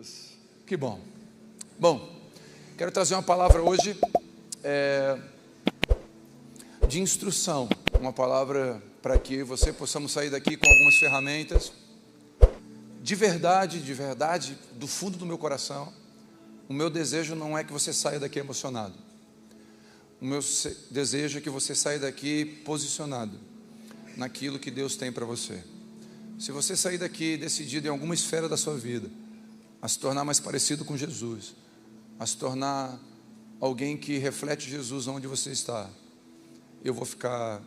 Deus, que bom. Bom, quero trazer uma palavra hoje de instrução, uma palavra para que você possamos sair daqui com algumas ferramentas. De verdade, do fundo do meu coração, o meu desejo não é que você saia daqui emocionado. O meu desejo é que você saia daqui posicionado naquilo que Deus tem para você. Se você sair daqui decidido em alguma esfera da sua vida a se tornar mais parecido com Jesus, a se tornar alguém que reflete Jesus onde você está, eu vou ficar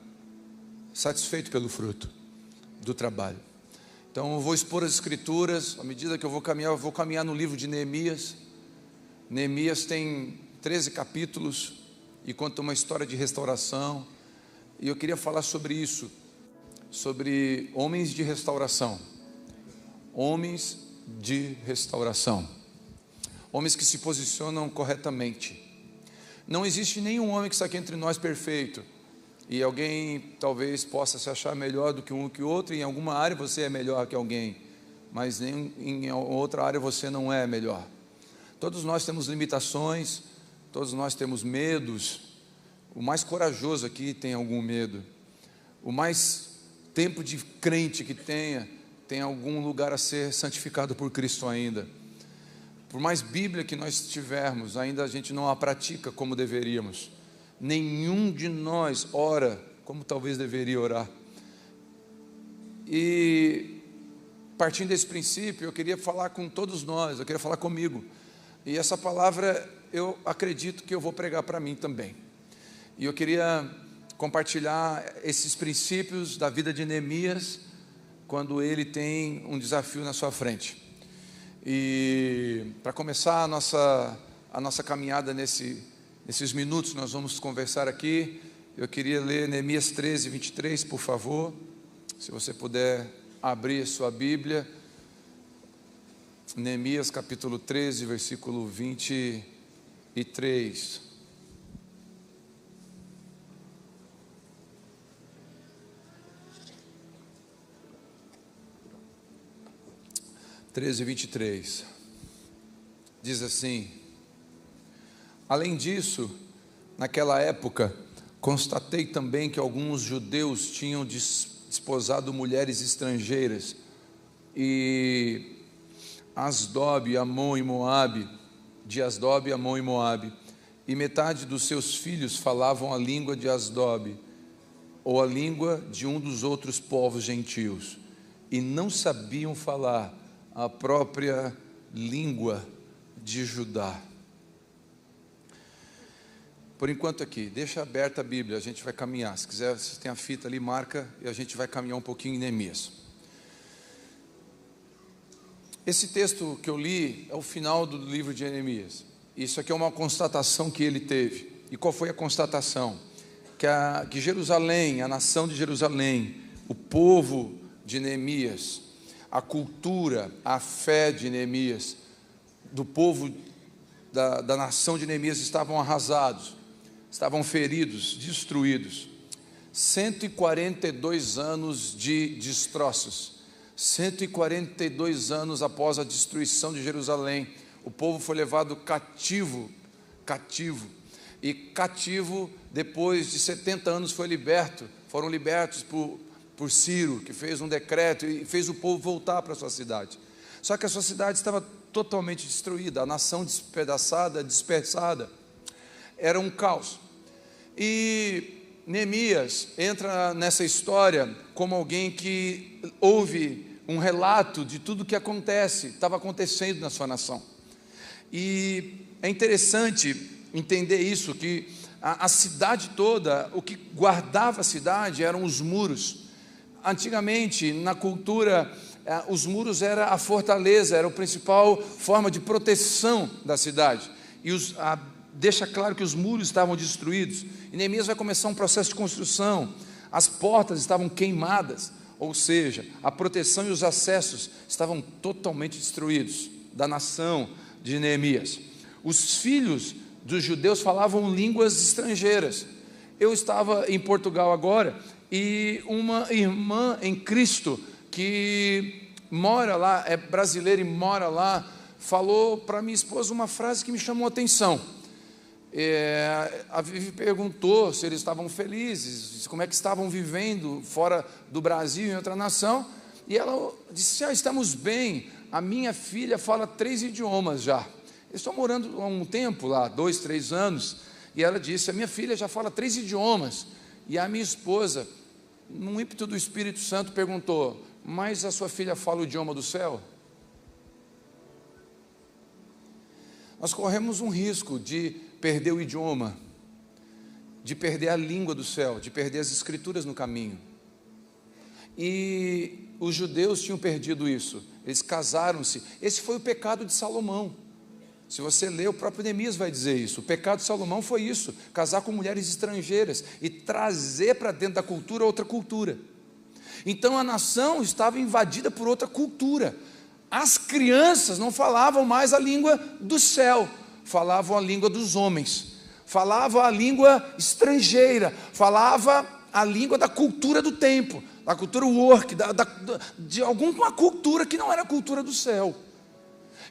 satisfeito pelo fruto do trabalho. Então eu vou expor as escrituras. À medida que eu vou caminhar no livro de Neemias. Neemias tem 13 capítulos e conta uma história de restauração, e eu queria falar sobre isso, sobre homens de restauração. Homens de restauração, homens que se posicionam corretamente. Não existe nenhum homem que está aqui entre nós perfeito, e alguém talvez possa se achar melhor do que um que o outro. Em alguma área você é melhor que alguém, mas em outra área você não é melhor. Todos nós temos limitações, todos nós temos medos. O mais corajoso aqui tem algum medo. O mais tempo de crente que tem algum lugar a ser santificado por Cristo ainda. Por mais Bíblia que nós tivermos, ainda a gente não a pratica como deveríamos. Nenhum de nós ora como talvez deveria orar. E partindo desse princípio, eu queria falar com todos nós, eu queria falar comigo. E essa palavra eu acredito que eu vou pregar para mim também. E eu queria compartilhar esses princípios da vida de Neemias, quando ele tem um desafio na sua frente. E para começar a nossa caminhada nesses minutos, nós vamos conversar aqui. Eu queria ler Neemias 13, 23, por favor. Se você puder abrir sua Bíblia. Neemias capítulo 13, versículo 23. Diz assim: além disso, naquela época, constatei também que alguns judeus tinham desposado mulheres estrangeiras, e de Asdob, Amon e Moabe, e metade dos seus filhos falavam a língua de Asdob, ou a língua de um dos outros povos gentios, e não sabiam falar a própria língua de Judá. Por enquanto aqui, deixa aberta a Bíblia, a gente vai caminhar. Se quiser, se tem a fita ali, marca, e a gente vai caminhar um pouquinho em Neemias. Esse texto que eu li é o final do livro de Neemias. Isso aqui é uma constatação que ele teve. E qual foi a constatação? Que Jerusalém, a nação de Jerusalém, o povo de Neemias, a cultura, a fé de Neemias, do povo da nação de Neemias estavam arrasados, estavam feridos, destruídos. 142 anos de destroços, 142 anos após a destruição de Jerusalém, o povo foi levado cativo, e cativo, depois de 70 anos foram libertos por Ciro, que fez um decreto e fez o povo voltar para a sua cidade. Só que a sua cidade estava totalmente destruída, a nação despedaçada, dispersada, era um caos. E Neemias entra nessa história como alguém que ouve um relato de tudo o que estava acontecendo na sua nação. E é interessante entender isso, que a cidade toda, o que guardava a cidade eram os muros. Antigamente, na cultura, os muros era a fortaleza, era a principal forma de proteção da cidade. E deixa claro que os muros estavam destruídos. E Neemias vai começar um processo de construção. As portas estavam queimadas, ou seja, a proteção e os acessos estavam totalmente destruídos da nação de Neemias. Os filhos dos judeus falavam línguas estrangeiras. Eu estava em Portugal agora, e uma irmã em Cristo que mora lá, é brasileira e mora lá, falou para minha esposa uma frase que me chamou a atenção. A Vivi perguntou se eles estavam felizes, como é que estavam vivendo fora do Brasil, em outra nação, e ela disse: estamos bem, a minha filha fala 3 idiomas já. Eles estão morando há um tempo lá, 2, 3 anos, e ela disse: a minha filha já fala 3 idiomas, e a minha esposa, num ímpeto do Espírito Santo, perguntou: mas a sua filha fala o idioma do céu? Nós corremos um risco de perder o idioma, de perder a língua do céu, de perder as escrituras no caminho. E os judeus tinham perdido isso, eles casaram-se. Esse foi o pecado de Salomão. Se você ler, o próprio Neemias vai dizer isso. O pecado de Salomão foi isso: casar com mulheres estrangeiras e trazer para dentro da cultura outra cultura. Então a nação estava invadida por outra cultura. As crianças não falavam mais a língua do céu, falavam a língua dos homens, falavam a língua estrangeira, falava a língua da cultura do tempo, da cultura work, de alguma cultura que não era a cultura do céu.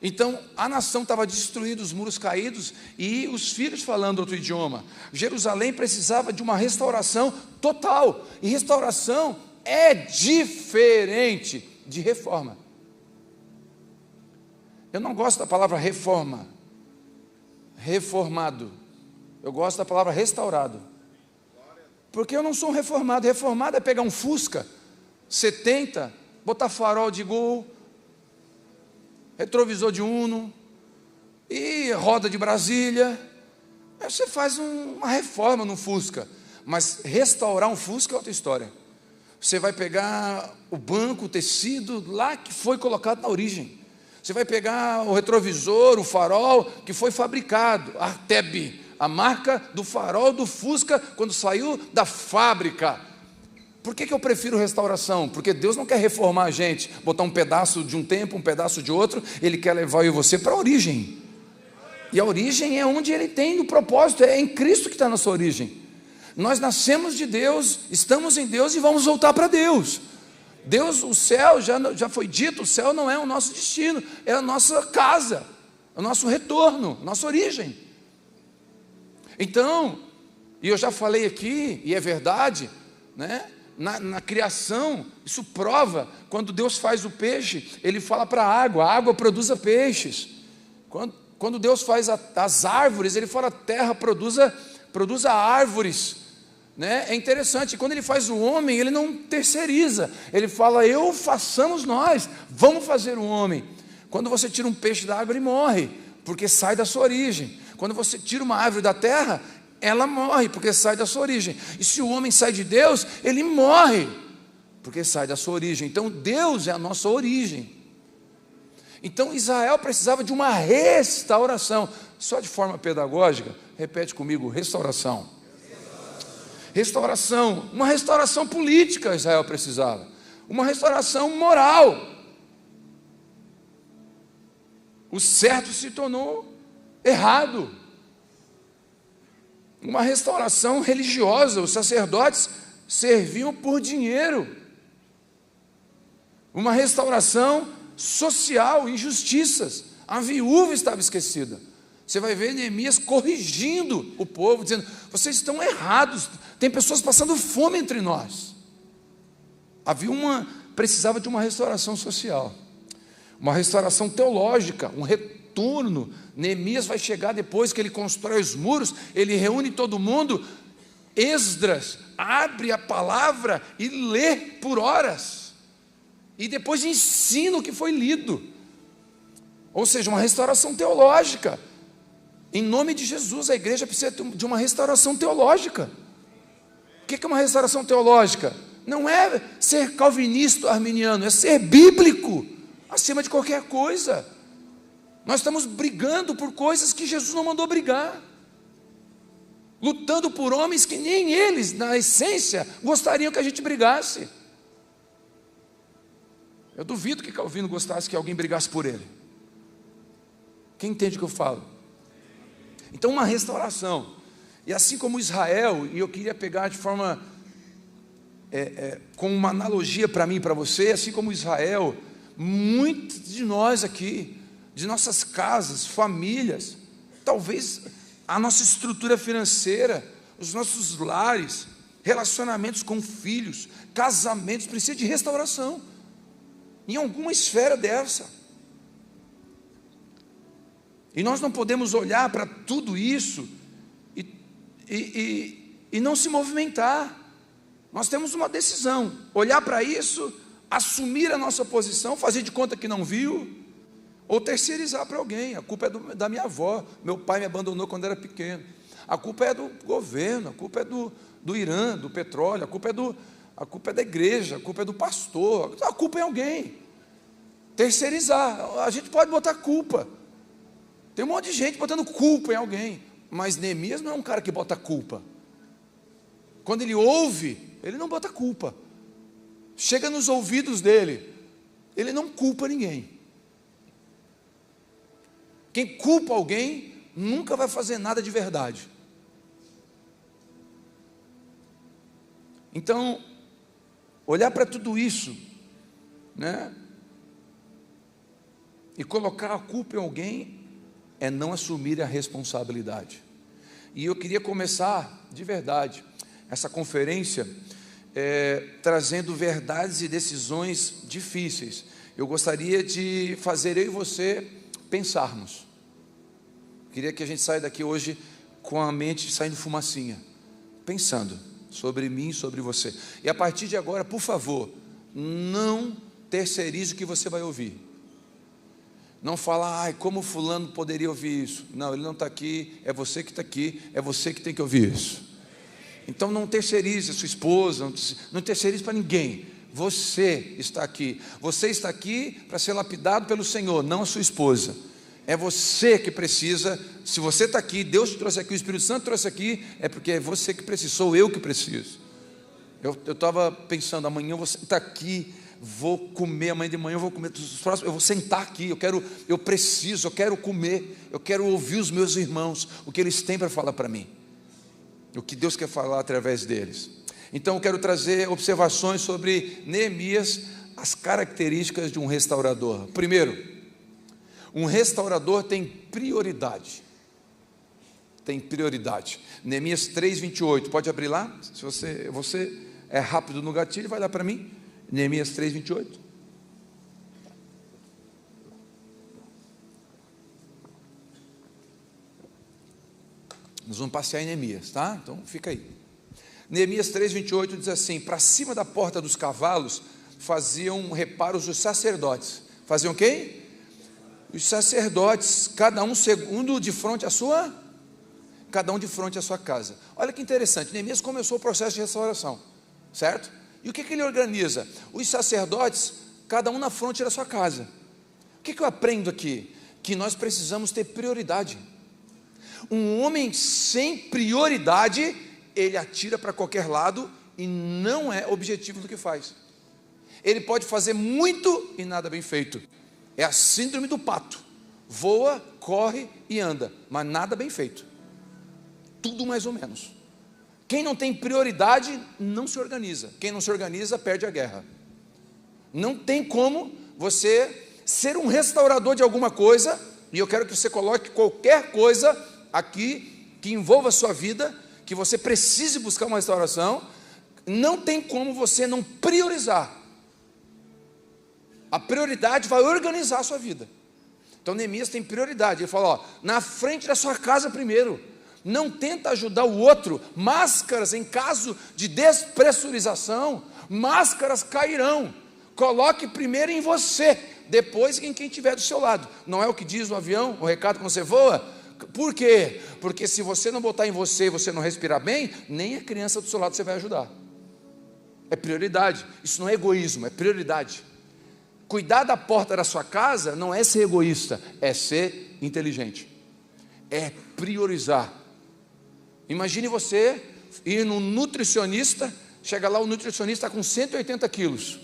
Então a nação estava destruída, os muros caídos e os filhos falando outro idioma. Jerusalém precisava de uma restauração total, e restauração é diferente de reforma. Eu não gosto da palavra reforma, reformado. Eu gosto da palavra restaurado. Porque eu não sou um reformado. Reformado é pegar um Fusca 70, botar farol de Gol, retrovisor de Uno e roda de Brasília. Aí você faz uma reforma no Fusca. Mas restaurar um Fusca é outra história. Você vai pegar o banco, o tecido lá que foi colocado na origem. Você vai pegar o retrovisor, o farol que foi fabricado, a Arteb, a marca do farol do Fusca quando saiu da fábrica. Por que eu prefiro restauração? Porque Deus não quer reformar a gente, botar um pedaço de um tempo, um pedaço de outro. Ele quer levar eu e você para a origem. E a origem é onde Ele tem o propósito, é em Cristo que está a nossa origem. Nós nascemos de Deus, estamos em Deus e vamos voltar para Deus. Deus, o céu, já foi dito, o céu não é o nosso destino, é a nossa casa, é o nosso retorno, a nossa origem. Então, e eu já falei aqui, e é verdade, né? Na criação, isso prova, quando Deus faz o peixe, Ele fala para a água produza peixes. Quando Deus faz as árvores, Ele fala: terra, produza árvores. Né? É interessante, quando Ele faz o homem, Ele não terceiriza, Ele fala: façamos nós, vamos fazer o homem. Quando você tira um peixe da água, ele morre, porque sai da sua origem. Quando você tira uma árvore da terra, ela morre, porque sai da sua origem. E se o homem sai de Deus, ele morre, porque sai da sua origem. Então Deus é a nossa origem. Então Israel precisava de uma restauração. Só de forma pedagógica, repete comigo: restauração. Restauração, uma restauração política Israel precisava, uma restauração moral. O certo se tornou errado. Uma restauração religiosa, os sacerdotes serviam por dinheiro. Uma restauração social, injustiças, a viúva estava esquecida. Você vai ver Neemias corrigindo o povo, dizendo: vocês estão errados, tem pessoas passando fome entre nós. Precisava de uma restauração social, uma restauração teológica, um retorno. Neemias vai chegar depois que ele constrói os muros, ele reúne todo mundo. Esdras abre a palavra e lê por horas, e depois ensina o que foi lido. Ou seja, uma restauração teológica. Em nome de Jesus, a igreja precisa de uma restauração teológica. O que é uma restauração teológica? Não é ser calvinista, arminiano, é ser bíblico, acima de qualquer coisa. Nós estamos brigando por coisas que Jesus não mandou brigar, lutando por homens que nem eles, na essência, gostariam que a gente brigasse. Eu duvido que Calvino gostasse que alguém brigasse por ele. Quem entende o que eu falo? Então, uma restauração. E assim como Israel, e eu queria pegar de forma, como uma analogia para mim e para você, assim como Israel, muitos de nós aqui, de nossas casas, famílias, talvez a nossa estrutura financeira, os nossos lares, relacionamentos com filhos, casamentos, precisa de restauração, em alguma esfera dessa. E nós não podemos olhar para tudo isso e não se movimentar. Nós temos uma decisão: olhar para isso, assumir a nossa posição, fazer de conta que não viu, ou terceirizar para alguém. A culpa é da minha avó, meu pai me abandonou quando era pequeno. A culpa é do governo, a culpa é do Irã, do petróleo, a culpa é da igreja, a culpa é do pastor, a culpa é alguém. Terceirizar, a gente pode botar culpa. Tem um monte de gente botando culpa em alguém, mas Neemias não é um cara que bota culpa. Quando ele ouve, ele não bota culpa. Chega nos ouvidos dele, ele não culpa ninguém. Quem culpa alguém nunca vai fazer nada de verdade. Então, olhar para tudo isso, né, e colocar a culpa em alguém é não assumir a responsabilidade. E eu queria começar de verdade essa conferência trazendo verdades e decisões difíceis. Eu gostaria de fazer eu e você pensarmos. Queria que a gente saia daqui hoje com a mente saindo fumacinha, pensando sobre mim, sobre você. E a partir de agora, por favor, não terceirize o que você vai ouvir. Não fala, ai, como fulano poderia ouvir isso? Não, ele não está aqui, é você que está aqui, é você que tem que ouvir isso. Então não terceirize a sua esposa, não terceirize para ninguém. Você está aqui para ser lapidado pelo Senhor, não a sua esposa. É você que precisa. Se você está aqui, Deus te trouxe aqui, o Espírito Santo trouxe aqui, é porque é você que precisa, sou eu que preciso. Eu estava pensando, amanhã eu vou sentar aqui, vou comer, amanhã de manhã eu vou comer, eu vou sentar aqui, eu quero comer, eu quero ouvir os meus irmãos, o que eles têm para falar para mim, o que Deus quer falar através deles. Então eu quero trazer observações sobre Neemias, as características de um restaurador. Primeiro, um restaurador tem prioridade. Tem prioridade. Neemias 3:28, pode abrir lá? Se você é rápido no gatilho, vai lá para mim. Neemias 3:28. Nós vamos passear em Neemias, tá? Então fica aí. Neemias 3:28 diz assim: para cima da porta dos cavalos faziam reparos os sacerdotes. Faziam quem? Os sacerdotes, cada um de frente à sua casa. Olha que interessante, Neemias começou o processo de restauração, certo? E o que ele organiza? Os sacerdotes, cada um na fronte da sua casa. O que eu aprendo aqui? Que nós precisamos ter prioridade. Um homem sem prioridade, ele atira para qualquer lado e não é objetivo do que faz. Ele pode fazer muito e nada bem feito. É a síndrome do pato: voa, corre e anda, mas nada bem feito, tudo mais ou menos. Quem não tem prioridade não se organiza. Quem não se organiza perde a guerra. Não tem como você ser um restaurador de alguma coisa, e eu quero que você coloque qualquer coisa aqui que envolva a sua vida, que você precise buscar uma restauração. Não tem como você não priorizar. A prioridade vai organizar a sua vida. Então Neemias tem prioridade. Ele fala, na frente da sua casa primeiro. Não tenta ajudar o outro. Máscaras, em caso de despressurização, máscaras cairão. Coloque primeiro em você, depois em quem estiver do seu lado. Não é o que diz no avião, o recado quando você voa? Por quê? Porque se você não botar em você e você não respirar bem, nem a criança do seu lado você vai ajudar. É prioridade. Isso não é egoísmo, é prioridade. Cuidar da porta da sua casa não é ser egoísta, é ser inteligente, é priorizar. Imagine você ir num nutricionista, chega lá, o nutricionista está com 180 quilos,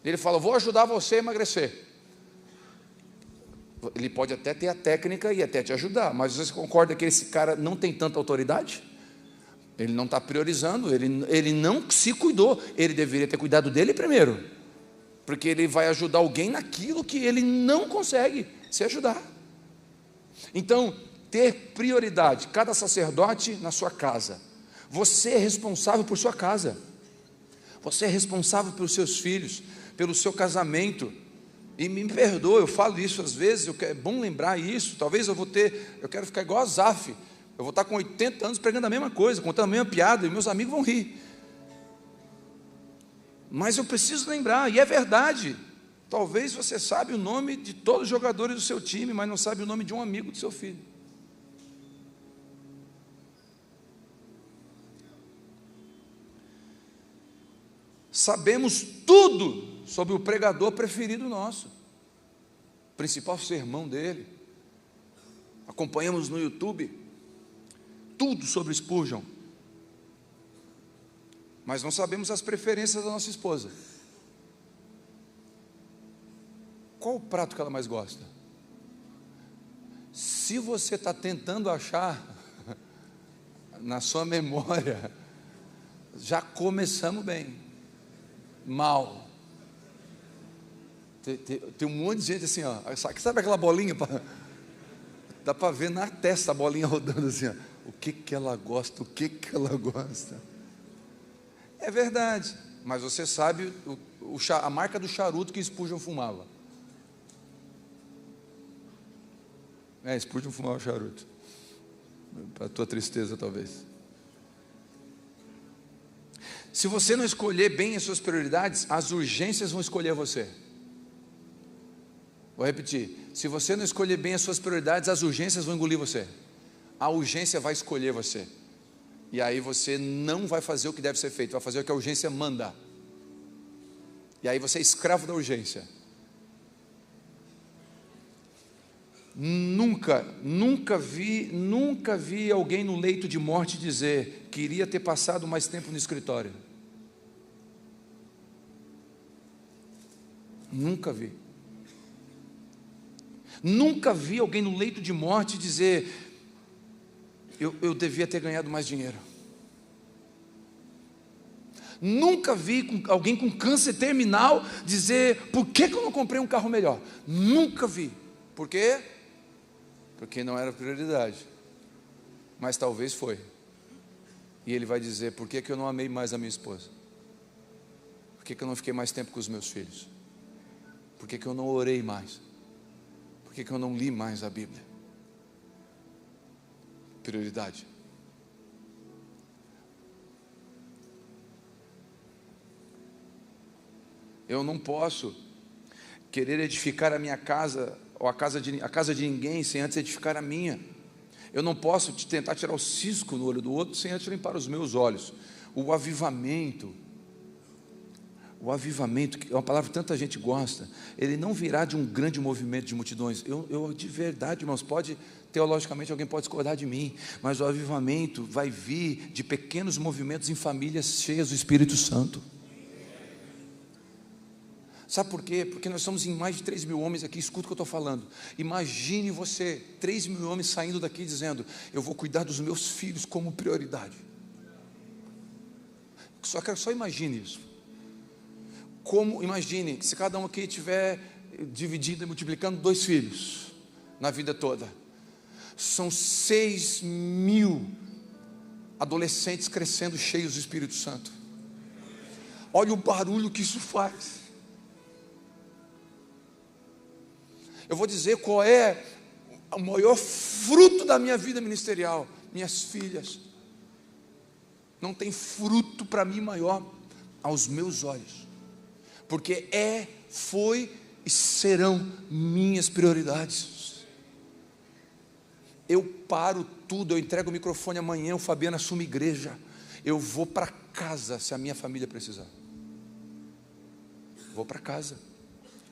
ele fala, vou ajudar você a emagrecer. Ele pode até ter a técnica e até te ajudar, mas você concorda que esse cara não tem tanta autoridade? Ele não está priorizando, ele não se cuidou, ele deveria ter cuidado dele primeiro. porque ele vai ajudar alguém naquilo que ele não consegue se ajudar. Então, ter prioridade, cada sacerdote na sua casa. Você é responsável por sua casa, você é responsável pelos seus filhos, pelo seu casamento. E me perdoa, eu falo isso às vezes, é bom lembrar isso. Talvez eu quero ficar igual a Zaf, eu vou estar com 80 anos pregando a mesma coisa, contando a mesma piada, e meus amigos vão rir. Mas eu preciso lembrar, e é verdade. Talvez você sabe o nome de todos os jogadores do seu time, mas não sabe o nome de um amigo do seu filho. Sabemos tudo sobre o pregador preferido nosso, o principal sermão dele. Acompanhamos no YouTube tudo sobre Spurgeon, mas não sabemos as preferências da nossa esposa. Qual o prato que ela mais gosta? Se você está tentando achar na sua memória, já começamos bem. Mal. Tem um monte de gente assim, ó. Sabe aquela bolinha? Dá para ver na testa a bolinha rodando assim, ó. O que ela gosta, o que ela gosta. É verdade, mas você sabe a marca do charuto que Spurgeon fumava. Spurgeon fumava charuto. Para a tua tristeza, talvez. Se você não escolher bem as suas prioridades, as urgências vão escolher você. Vou repetir. Se você não escolher bem as suas prioridades, as urgências vão engolir você. A urgência vai escolher você. E aí você não vai fazer o que deve ser feito, vai fazer o que a urgência manda. E aí você é escravo da urgência. Nunca vi alguém no leito de morte dizer: queria ter passado mais tempo no escritório. Nunca vi. Nunca vi alguém no leito de morte dizer: eu devia ter ganhado mais dinheiro. Nunca vi alguém com câncer terminal dizer: por que eu não comprei um carro melhor? Nunca vi. Por quê? Porque não era prioridade. Mas talvez foi. E ele vai dizer: por que eu não amei mais a minha esposa? Por que eu não fiquei mais tempo com os meus filhos? Por que eu não orei mais? Por que eu não li mais a Bíblia? Prioridade. Eu não posso querer edificar a minha casa, ou a casa de ninguém, sem antes edificar a minha. Eu não posso tentar tirar o cisco no olho do outro, sem antes limpar os meus olhos. O avivamento, que é uma palavra que tanta gente gosta, ele não virá de um grande movimento de multidões. Eu de verdade, irmãos, teologicamente alguém pode discordar de mim, mas o avivamento vai vir de pequenos movimentos em famílias cheias do Espírito Santo. Sabe por quê? Porque nós somos em mais de 3 mil homens aqui. Escuta o que eu estou falando. Imagine você, 3 mil homens saindo daqui dizendo: eu vou cuidar dos meus filhos como prioridade. Só imagine isso. Imagine que se cada um aqui tiver dividido e multiplicando 2 filhos na vida toda, são 6 mil adolescentes crescendo cheios do Espírito Santo. Olha o barulho que isso faz. Eu vou dizer qual é o maior fruto da minha vida ministerial: minhas filhas. Não tem fruto para mim maior aos meus olhos, porque foi e serão minhas prioridades. Eu paro tudo, eu entrego o microfone amanhã, o Fabiano assume igreja, eu vou para casa se a minha família precisar. Vou para casa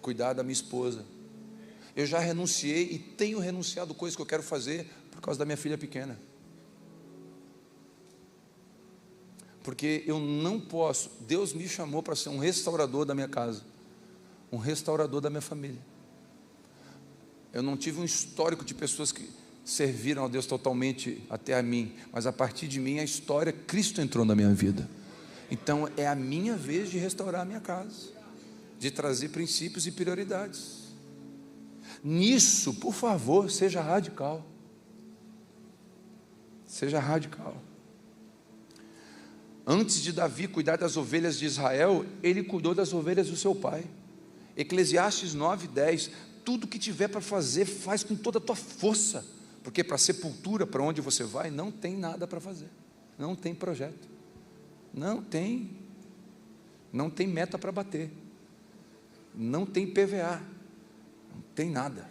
cuidar da minha esposa. Eu já renunciei e tenho renunciado coisas que eu quero fazer por causa da minha filha pequena. Porque eu não posso. Deus me chamou para ser um restaurador da minha casa, um restaurador da minha família. Eu não tive um histórico de pessoas que serviram a Deus totalmente até a mim, mas a partir de mim a história, Cristo entrou na minha vida. Então é a minha vez de restaurar a minha casa. de trazer princípios e prioridades. Nisso, por favor, seja radical. Seja radical. Antes de Davi cuidar das ovelhas de Israel, ele cuidou das ovelhas do seu pai. Eclesiastes 9:10, tudo que tiver para fazer, faz com toda a tua força, porque para a sepultura, para onde você vai, não tem nada para fazer, não tem projeto, não tem meta para bater, não tem PVA, não tem nada.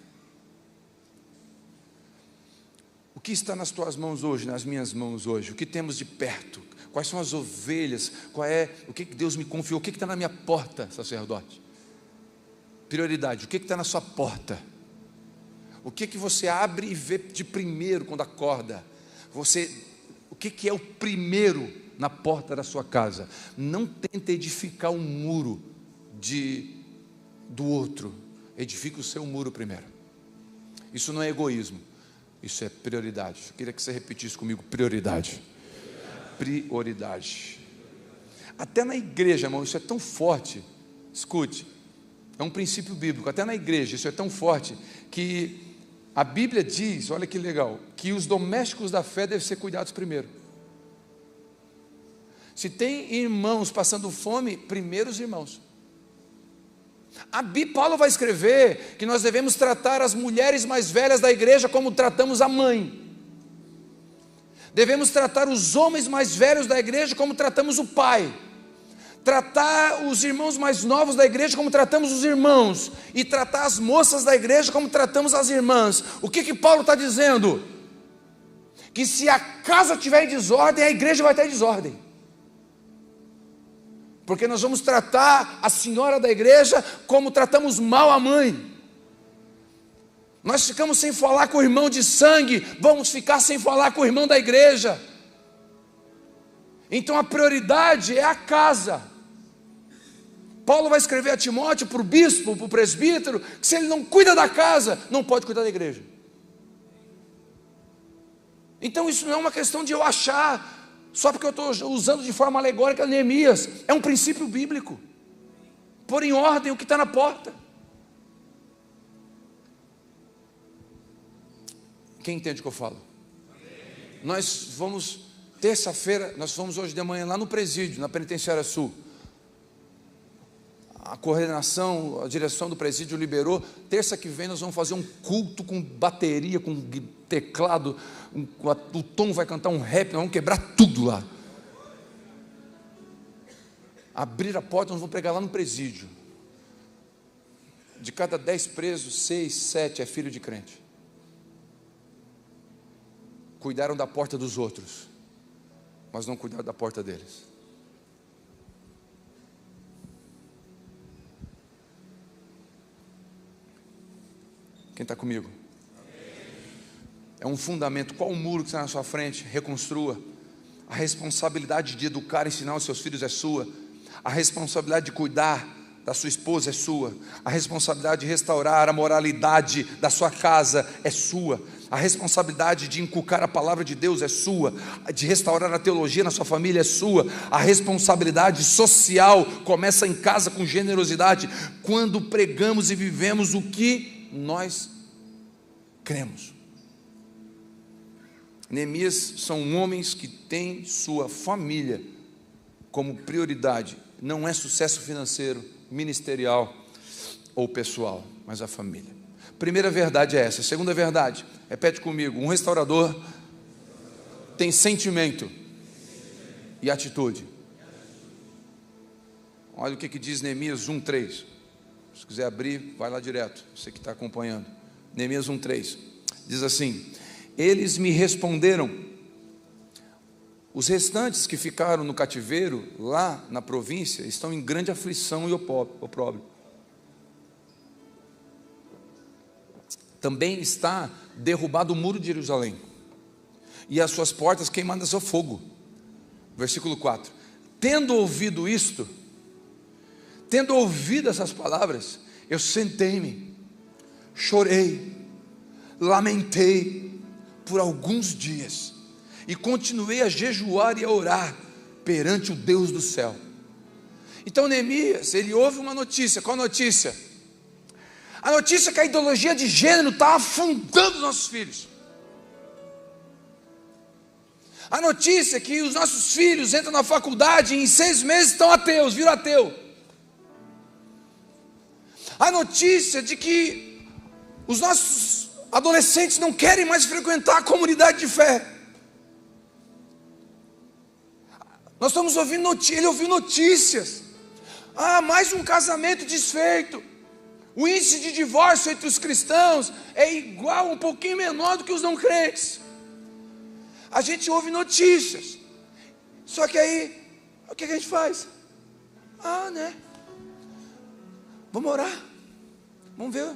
O que está nas tuas mãos hoje, nas minhas mãos hoje? O que temos de perto? Quais são as ovelhas? O que Deus me confiou? O que está na minha porta, sacerdote? Prioridade, o que está na sua porta? O que você abre e vê de primeiro quando acorda? O que é o primeiro na porta da sua casa? Não tente edificar um muro do outro, edifique o seu muro primeiro. Isso não é egoísmo, isso é prioridade. Eu queria que você repetisse comigo: prioridade. Prioridade. Até na igreja, irmão, isso é tão forte. Escute, é um princípio bíblico. Até na igreja isso é tão forte que a Bíblia diz, olha que legal, que os domésticos da fé devem ser cuidados primeiro. Se tem irmãos passando fome, primeiro os irmãos. Paulo vai escrever que nós devemos tratar as mulheres mais velhas da igreja como tratamos a mãe. Devemos tratar os homens mais velhos da igreja como tratamos o pai. Tratar os irmãos mais novos da igreja como tratamos os irmãos. E tratar as moças da igreja como tratamos as irmãs. O que Paulo está dizendo? Que se a casa estiver em desordem, a igreja vai estar em desordem. Porque nós vamos tratar a senhora da igreja como tratamos mal a mãe. Nós ficamos sem falar com o irmão de sangue, vamos ficar sem falar com o irmão da igreja. Então a prioridade é a casa. Paulo vai escrever a Timóteo, para o bispo, para o presbítero, que se ele não cuida da casa, não pode cuidar da igreja. Então isso não é uma questão de eu achar, só porque eu estou usando de forma alegórica Neemias, é um princípio bíblico. Pôr em ordem o que está na porta. Quem entende o que eu falo? Nós vamos, terça-feira, nós fomos hoje de manhã lá no presídio, na Penitenciária Sul. A coordenação, a direção do presídio liberou. Terça que vem nós vamos fazer um culto com bateria, com teclado. O Tom vai cantar um rap, nós vamos quebrar tudo lá. Abrir a porta, nós vamos pregar lá no presídio. De cada 10 presos, 6, 7 é filho de crente. Cuidaram da porta dos outros, mas não cuidaram da porta deles. Quem está comigo? É um fundamento. Qual o muro que está na sua frente? Reconstrua. A responsabilidade de educar e ensinar os seus filhos é sua. A responsabilidade de cuidar da sua esposa é sua. A responsabilidade de restaurar a moralidade da sua casa é sua. A responsabilidade de inculcar a palavra de Deus é sua. De restaurar a teologia na sua família é sua. A responsabilidade social começa em casa com generosidade, quando pregamos e vivemos o que nós cremos. Neemias são homens que têm sua família como prioridade. Não é sucesso financeiro, ministerial ou pessoal, mas a família. Primeira verdade é essa. Segunda verdade, repete comigo: um restaurador tem sentimento e atitude. Olha o que diz Neemias 1:3. Se quiser abrir, vai lá direto, você que está acompanhando. Neemias 1:3 diz assim: eles me responderam, os restantes que ficaram no cativeiro lá na província estão em grande aflição e opróbrio. Também está derrubado o muro de Jerusalém, e as suas portas queimadas ao fogo. Versículo 4: tendo ouvido isto, tendo ouvido essas palavras, eu sentei-me, chorei, lamentei por alguns dias, e continuei a jejuar e a orar perante o Deus do céu. Então Neemias, ele ouve uma notícia. Qual notícia? A notícia é que a ideologia de gênero está afundando os nossos filhos. A notícia é que os nossos filhos entram na faculdade e em 6 meses estão ateus, viram ateu. A notícia de que os nossos adolescentes não querem mais frequentar a comunidade de fé. Nós estamos ouvindo notícias, ele ouviu notícias. Mais um casamento desfeito. O índice de divórcio entre os cristãos é igual, um pouquinho menor do que os não crentes. A gente ouve notícias. Só que aí, o que a gente faz? Vamos orar. Vamos ver.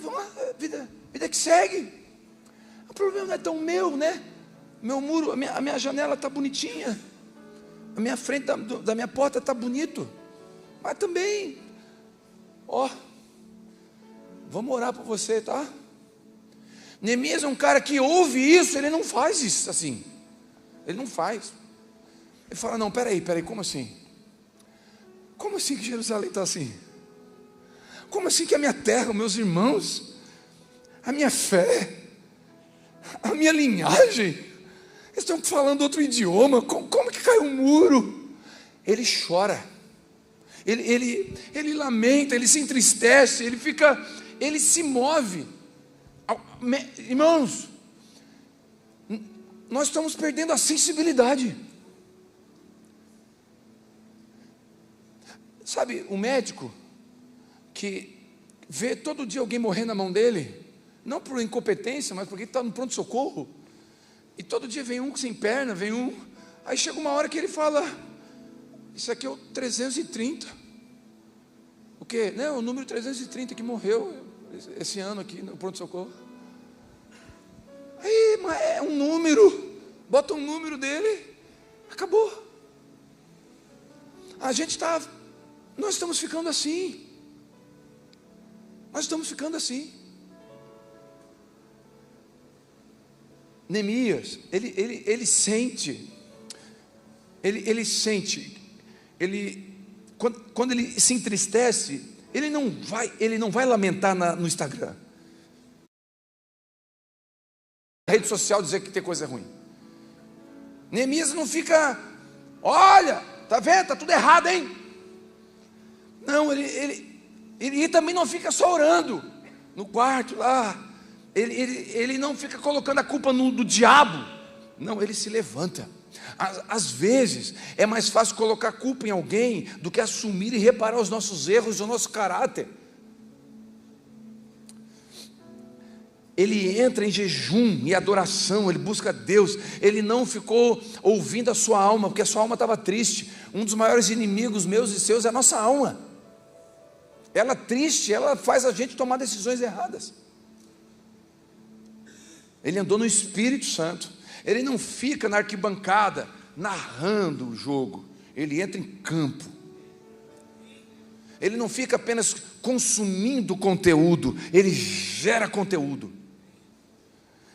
Vamos lá, vida que segue. O problema não é tão meu, né? Meu muro, a minha janela está bonitinha. A minha frente da minha porta está bonito. Mas também, vamos orar por você, tá? Neemias é um cara que ouve isso, ele não faz isso assim. Ele não faz. Ele fala, não, peraí, como assim? Como assim que Jerusalém está assim? Como assim que a minha terra, os meus irmãos, a minha fé, a minha linhagem, eles estão falando outro idioma, como que caiu um muro? Ele chora, ele lamenta, ele se entristece, ele se move. Irmãos, nós estamos perdendo a sensibilidade. Sabe, o médico que vê todo dia alguém morrer na mão dele, não por incompetência, mas porque está no pronto-socorro, e todo dia vem um sem perna, aí chega uma hora que ele fala, isso aqui é o 330, o quê? Não, o número 330 que morreu esse ano aqui no pronto-socorro. Aí, mas é um número, bota um número dele, acabou. Nós estamos ficando assim. Nós estamos ficando assim. Neemias, ele sente, quando ele se entristece, ele não vai lamentar no Instagram, na rede social, dizer que tem coisa ruim. Neemias não fica, olha, tá vendo, tá tudo errado, hein? Não, ele também não fica só orando no quarto lá. Ele não fica colocando a culpa do diabo. Não, ele se levanta. Às vezes é mais fácil colocar a culpa em alguém do que assumir e reparar os nossos erros e o nosso caráter. Ele entra em jejum e adoração, ele busca Deus. Ele não ficou ouvindo a sua alma, porque a sua alma estava triste. Um dos maiores inimigos meus e seus é a nossa alma. Ela triste, ela faz a gente tomar decisões erradas. Ele andou no Espírito Santo. Ele não fica na arquibancada narrando o jogo. Ele entra em campo. Ele não fica apenas consumindo conteúdo. Ele gera conteúdo.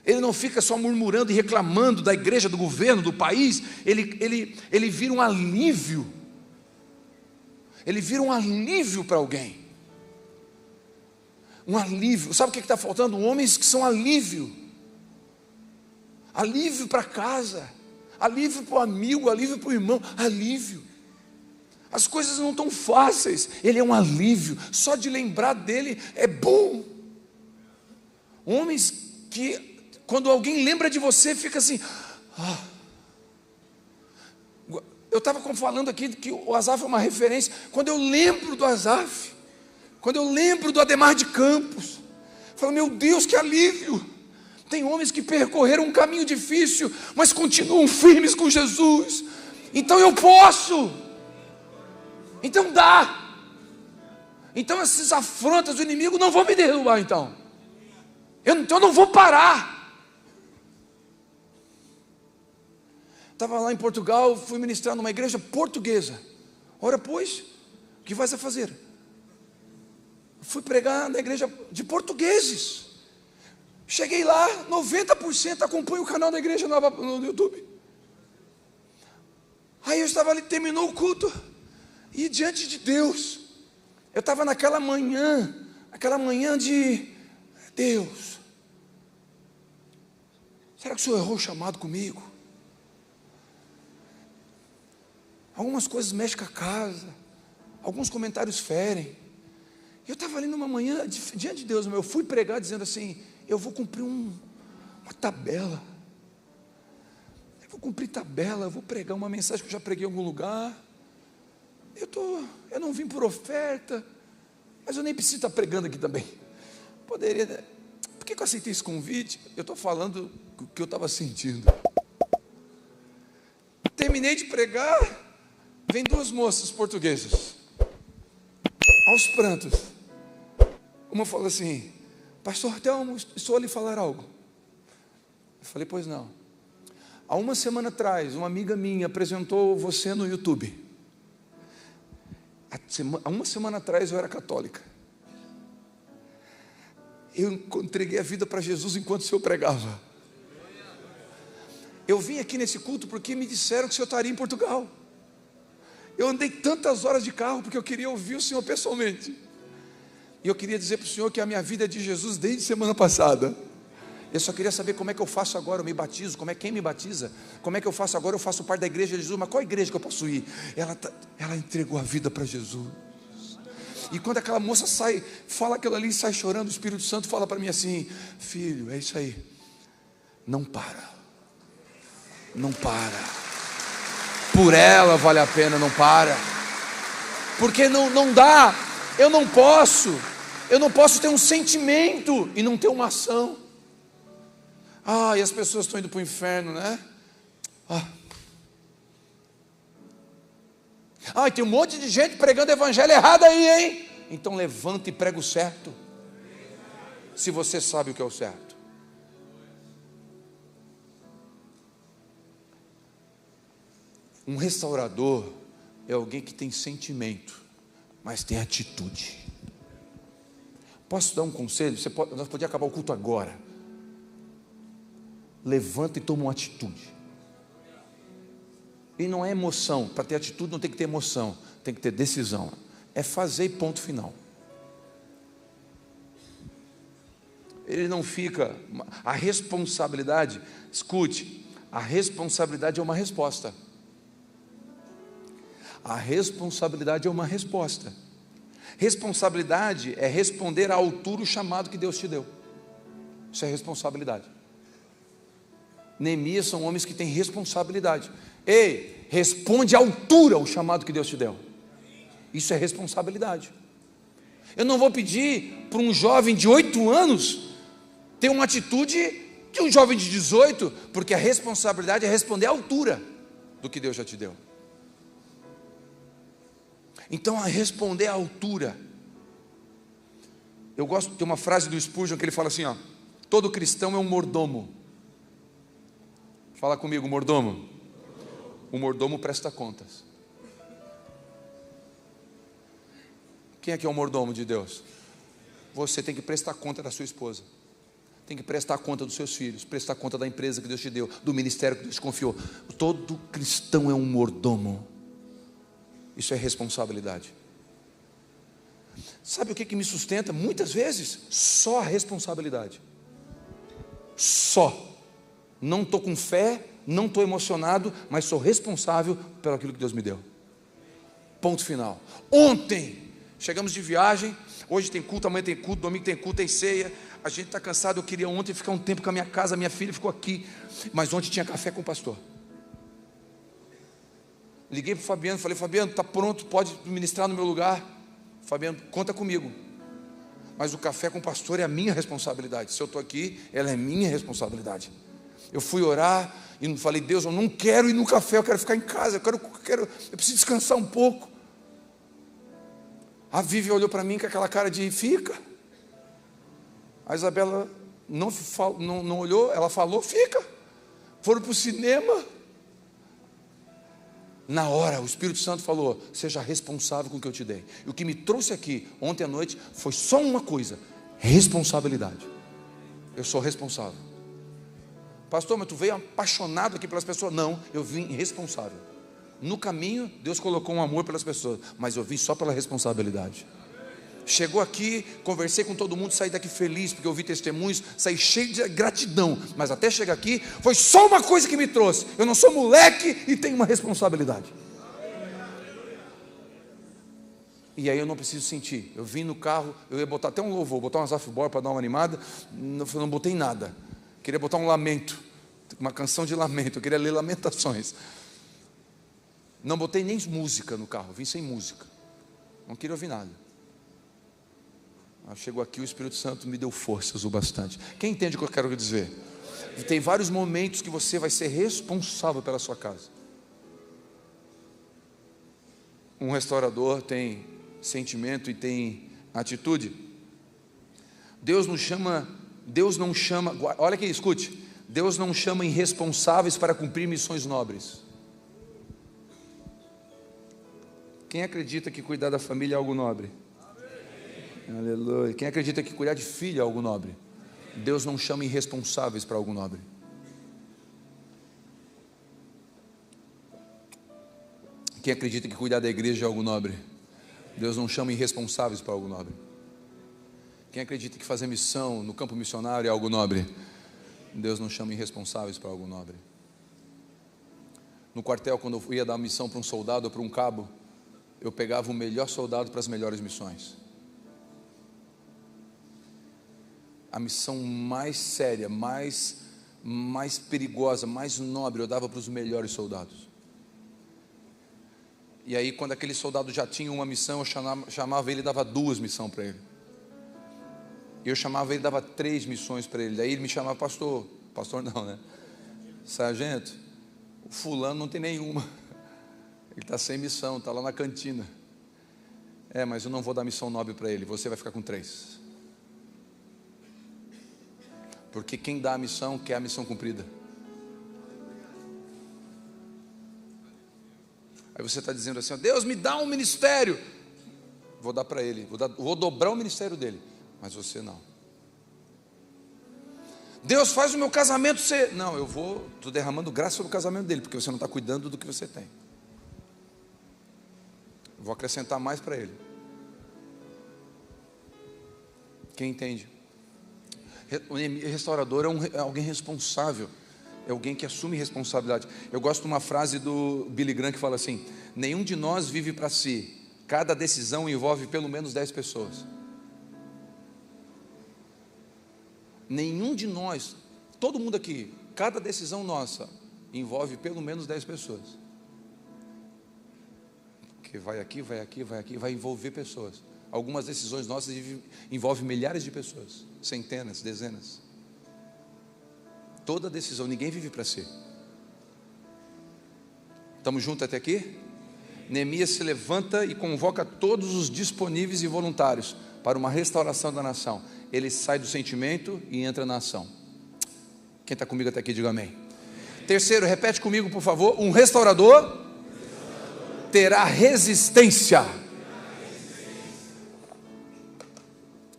Ele não fica só murmurando e reclamando da igreja, do governo, do país. Ele vira um alívio. Ele vira um alívio para alguém. Um alívio. Sabe o que está faltando? Homens que são alívio. Alívio para casa. Alívio para o amigo, alívio para o irmão. Alívio. As coisas não estão fáceis. Ele é um alívio. Só de lembrar dele é bom. Homens que, quando alguém lembra de você, fica assim. Eu estava falando aqui que o Asaf é uma referência. Quando eu lembro do Asaf, quando eu lembro do Ademar de Campos, eu falo, meu Deus, que alívio. Tem homens que percorreram um caminho difícil, mas continuam firmes com Jesus. Então eu posso. Então dá. Então essas afrontas do inimigo não vão me derrubar então. Então eu não vou parar. Estava lá em Portugal, fui ministrar numa igreja portuguesa. Ora pois, o que vais a fazer? Fui pregar na igreja de portugueses. Cheguei lá, 90% acompanha o canal da igreja nova no YouTube. Aí eu estava ali, terminou o culto. E diante de Deus, eu estava naquela manhã de Deus. Será que o Senhor errou o chamado comigo? Algumas coisas mexem com a casa, alguns comentários ferem. Eu estava ali numa manhã, diante de Deus, eu fui pregar dizendo assim: eu vou cumprir uma tabela. Eu vou cumprir tabela, eu vou pregar uma mensagem que eu já preguei em algum lugar. Eu não vim por oferta, mas eu nem preciso estar pregando aqui também. Poderia. Por que eu aceitei esse convite? Eu estou falando o que eu estava sentindo. Terminei de pregar, vem duas moças portuguesas, aos prantos. Uma falou assim: pastor Telmo, estou a lhe falar algo. Eu falei: pois não. Há uma semana atrás, uma amiga minha apresentou você no YouTube. Há uma semana atrás eu era católica. Eu entreguei a vida para Jesus enquanto o senhor pregava. Eu vim aqui nesse culto porque me disseram que o senhor estaria em Portugal. Eu andei tantas horas de carro porque eu queria ouvir o senhor pessoalmente. E eu queria dizer para o senhor que a minha vida é de Jesus desde semana passada. Eu só queria saber como é que eu faço agora, eu me batizo, quem me batiza? Como é que eu faço agora? Eu faço parte da igreja de Jesus, mas qual igreja que eu posso ir? Ela entregou a vida para Jesus. E quando aquela moça fala aquilo ali, sai chorando, o Espírito Santo fala para mim assim: filho, é isso aí, não para, por ela vale a pena, não para, porque não dá, eu não posso ter um sentimento e não ter uma ação. E as pessoas estão indo para o inferno, né? E tem um monte de gente pregando evangelho errado aí, hein? Então levanta e prega o certo, se você sabe o que é o certo. Um restaurador é alguém que tem sentimento, mas tem atitude. Posso dar um conselho? Nós podíamos acabar o culto agora. Levanta e toma uma atitude. E não é emoção. Para ter atitude não tem que ter emoção, tem que ter decisão. É fazer e ponto final. Ele não fica. A responsabilidade, escute, a responsabilidade é uma resposta. A responsabilidade é uma resposta. Responsabilidade é responder à altura o chamado que Deus te deu. Isso é responsabilidade. Neemias são homens que têm responsabilidade. Ei, responde à altura o chamado que Deus te deu. Isso é responsabilidade. Eu não vou pedir para um jovem de 8 anos ter uma atitude de um jovem de 18, porque a responsabilidade é responder à altura do que Deus já te deu. Então, a responder à altura. Eu gosto de ter uma frase do Spurgeon que ele fala assim: todo cristão é um mordomo. Fala comigo, mordomo. O mordomo presta contas. Quem é que é o mordomo de Deus? Você tem que prestar conta da sua esposa, tem que prestar conta dos seus filhos, prestar conta da empresa que Deus te deu, do ministério que Deus te confiou. Todo cristão é um mordomo. Isso é responsabilidade. Sabe o que me sustenta? Muitas vezes, só a responsabilidade. Só. Não estou com fé, não estou emocionado, mas sou responsável pelo aquilo que Deus me deu. Ponto final. Ontem, chegamos de viagem, hoje tem culto, amanhã tem culto, domingo tem culto, tem ceia. A gente está cansado, eu queria ontem ficar um tempo com a minha casa, minha filha ficou aqui, mas ontem tinha café com o pastor. Liguei para o Fabiano, falei: Fabiano, está pronto, pode ministrar no meu lugar? Fabiano, conta comigo. Mas o café com o pastor é a minha responsabilidade. Se eu estou aqui, ela é minha responsabilidade. Eu fui orar e falei: Deus, eu não quero ir no café, eu quero ficar em casa, eu preciso descansar um pouco. A Vivi olhou para mim com aquela cara de fica. A Isabela não olhou, ela falou: fica. Foram para o cinema. Na hora, o Espírito Santo falou: seja responsável com o que eu te dei. E o que me trouxe aqui ontem à noite foi só uma coisa: responsabilidade. Eu sou responsável. Pastor, mas tu veio apaixonado aqui pelas pessoas? Não, eu vim responsável. No caminho, Deus colocou um amor pelas pessoas, mas eu vim só pela responsabilidade. Chegou aqui, conversei com todo mundo, saí daqui feliz, porque eu ouvi testemunhos, saí cheio de gratidão, mas até chegar aqui, foi só uma coisa que me trouxe. Eu não sou moleque e tenho uma responsabilidade. E aí eu não preciso sentir. Eu vim no carro, eu ia botar até um louvor, botar um Azaf Boy para dar uma animada, não botei nada. Queria botar um lamento, uma canção de lamento, eu queria ler Lamentações. Não botei nem música no carro, vim sem música. Não queria ouvir nada. Chegou aqui, o Espírito Santo me deu forças o bastante. Quem entende o que eu quero dizer? Tem vários momentos que você vai ser responsável pela sua casa. Um restaurador tem sentimento e tem atitude. Deus não chama, olha aqui, escute. Deus não chama irresponsáveis para cumprir missões nobres. Quem acredita que cuidar da família é algo nobre? Aleluia. Quem acredita que cuidar de filho é algo nobre? Deus não chama irresponsáveis para algo nobre. Quem acredita que cuidar da igreja é algo nobre? Deus não chama irresponsáveis para algo nobre. Quem acredita que fazer missão no campo missionário é algo nobre? Deus não chama irresponsáveis para algo nobre. No quartel, quando eu ia dar missão para um soldado ou para um cabo, eu pegava o melhor soldado para as melhores missões. A missão mais séria, mais perigosa, mais nobre, eu dava para os melhores soldados. E aí, quando aquele soldado já tinha uma missão, eu chamava ele e dava 2 missões para ele. Eu chamava ele e dava 3 missões para ele. Daí ele me chamava, pastor não, né? Sargento, o fulano não tem nenhuma. Ele está sem missão, está lá na cantina. Mas eu não vou dar missão nobre para ele, você vai ficar com 3. Porque quem dá a missão quer a missão cumprida. Aí você está dizendo assim, Deus me dá um ministério. Vou dar para ele, vou dobrar o ministério dele. Mas você não. Deus faz o meu casamento ser. Não, estou derramando graça sobre o casamento dele, porque você não está cuidando do que você tem. Vou acrescentar mais para ele. Quem entende? O restaurador é alguém responsável, é alguém que assume responsabilidade. Eu gosto de uma frase do Billy Graham que fala assim: nenhum de nós vive para si, cada decisão envolve pelo menos 10 pessoas. Nenhum de nós, todo mundo aqui, cada decisão nossa envolve pelo menos 10 pessoas. Porque vai aqui, vai envolver pessoas. Algumas decisões nossas envolvem milhares de pessoas, centenas, dezenas. Toda decisão, ninguém vive para si. Estamos juntos até aqui? Neemias se levanta e convoca todos os disponíveis e voluntários para uma restauração da nação. Ele sai do sentimento e entra na ação. Quem está comigo até aqui, diga amém. Terceiro, repete comigo por favor. Um restaurador terá resistência.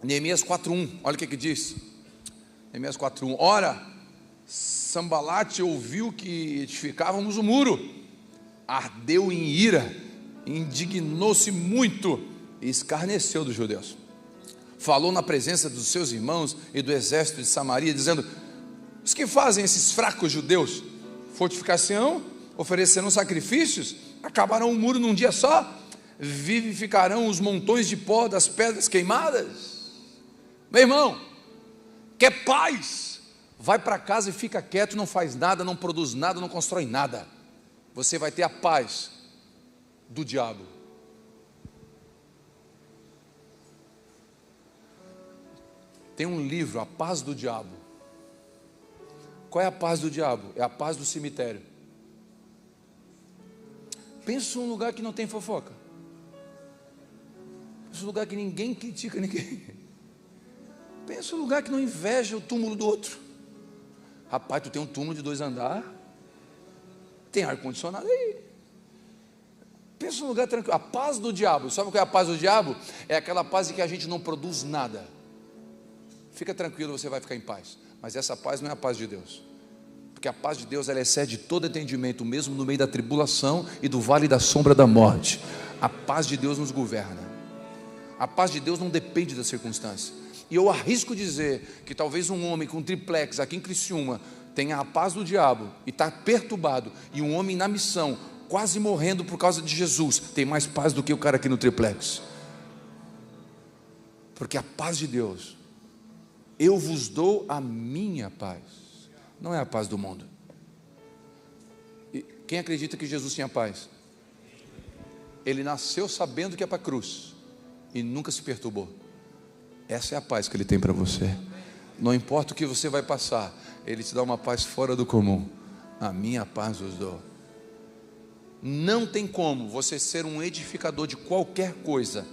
Neemias 4:1, olha o que diz. Neemias 4:1. Ora, Sambalate ouviu que edificávamos o muro, ardeu em ira, indignou-se muito e escarneceu dos judeus. Falou na presença dos seus irmãos e do exército de Samaria, dizendo: os que fazem esses fracos judeus fortificação, oferecerão sacrifícios, acabarão o muro num dia só, vivificarão os montões de pó das pedras queimadas. Meu irmão, quer paz? Vai para casa e fica quieto, não faz nada, não produz nada, não constrói nada. Você vai ter a paz do diabo. Tem um livro, A Paz do Diabo. Qual é a paz do diabo? É a paz do cemitério. Pensa num lugar que não tem fofoca. Pensa num lugar que ninguém critica ninguém. Pensa num lugar que não inveja o túmulo do outro. Rapaz, tu tem um túmulo de 2 andares, tem ar-condicionado aí. Pensa num lugar tranquilo. A paz do diabo, sabe o que é a paz do diabo? É aquela paz em que a gente não produz nada. Fica tranquilo, você vai ficar em paz. Mas essa paz não é a paz de Deus. porque a paz de Deus, ela excede todo entendimento, mesmo no meio da tribulação e do vale da sombra da morte. A paz de Deus nos governa. A paz de Deus não depende da circunstância. E eu arrisco dizer que talvez um homem com triplex aqui em Criciúma tenha a paz do diabo e está perturbado, e um homem na missão, quase morrendo por causa de Jesus, tem mais paz do que o cara aqui no triplex. Porque a paz de Deus, eu vos dou a minha paz, não é a paz do mundo. E quem acredita que Jesus tinha paz? Ele nasceu sabendo que é para a cruz e nunca se perturbou. Essa é a paz que Ele tem para você. Não importa o que você vai passar, Ele te dá uma paz fora do comum. A minha paz vos dou. Não tem como você ser um edificador de qualquer coisa,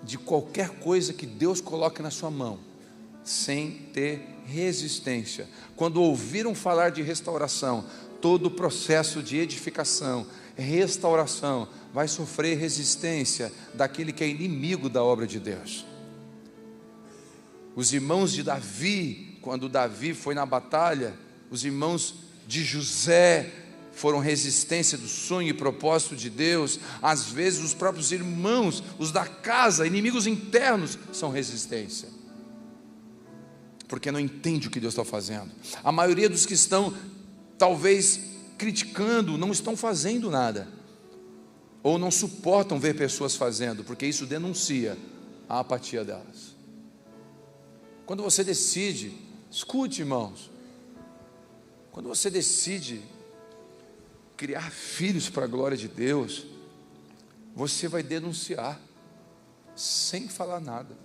de qualquer coisa que Deus coloque na sua mão, sem ter resistência. Quando ouviram falar de restauração, todo o processo de edificação, restauração, vai sofrer resistência daquele que é inimigo da obra de Deus. Os irmãos de Davi, quando Davi foi na batalha, os irmãos de José foram resistência do sonho e propósito de Deus. Às vezes os próprios irmãos, os da casa, inimigos internos, são resistência, porque não entende o que Deus está fazendo. A maioria dos que estão talvez criticando não estão fazendo nada, ou não suportam ver pessoas fazendo, porque isso denuncia a apatia delas. Quando você decide, escute, irmãos, quando você decide criar filhos para a glória de Deus, você vai denunciar, sem falar nada.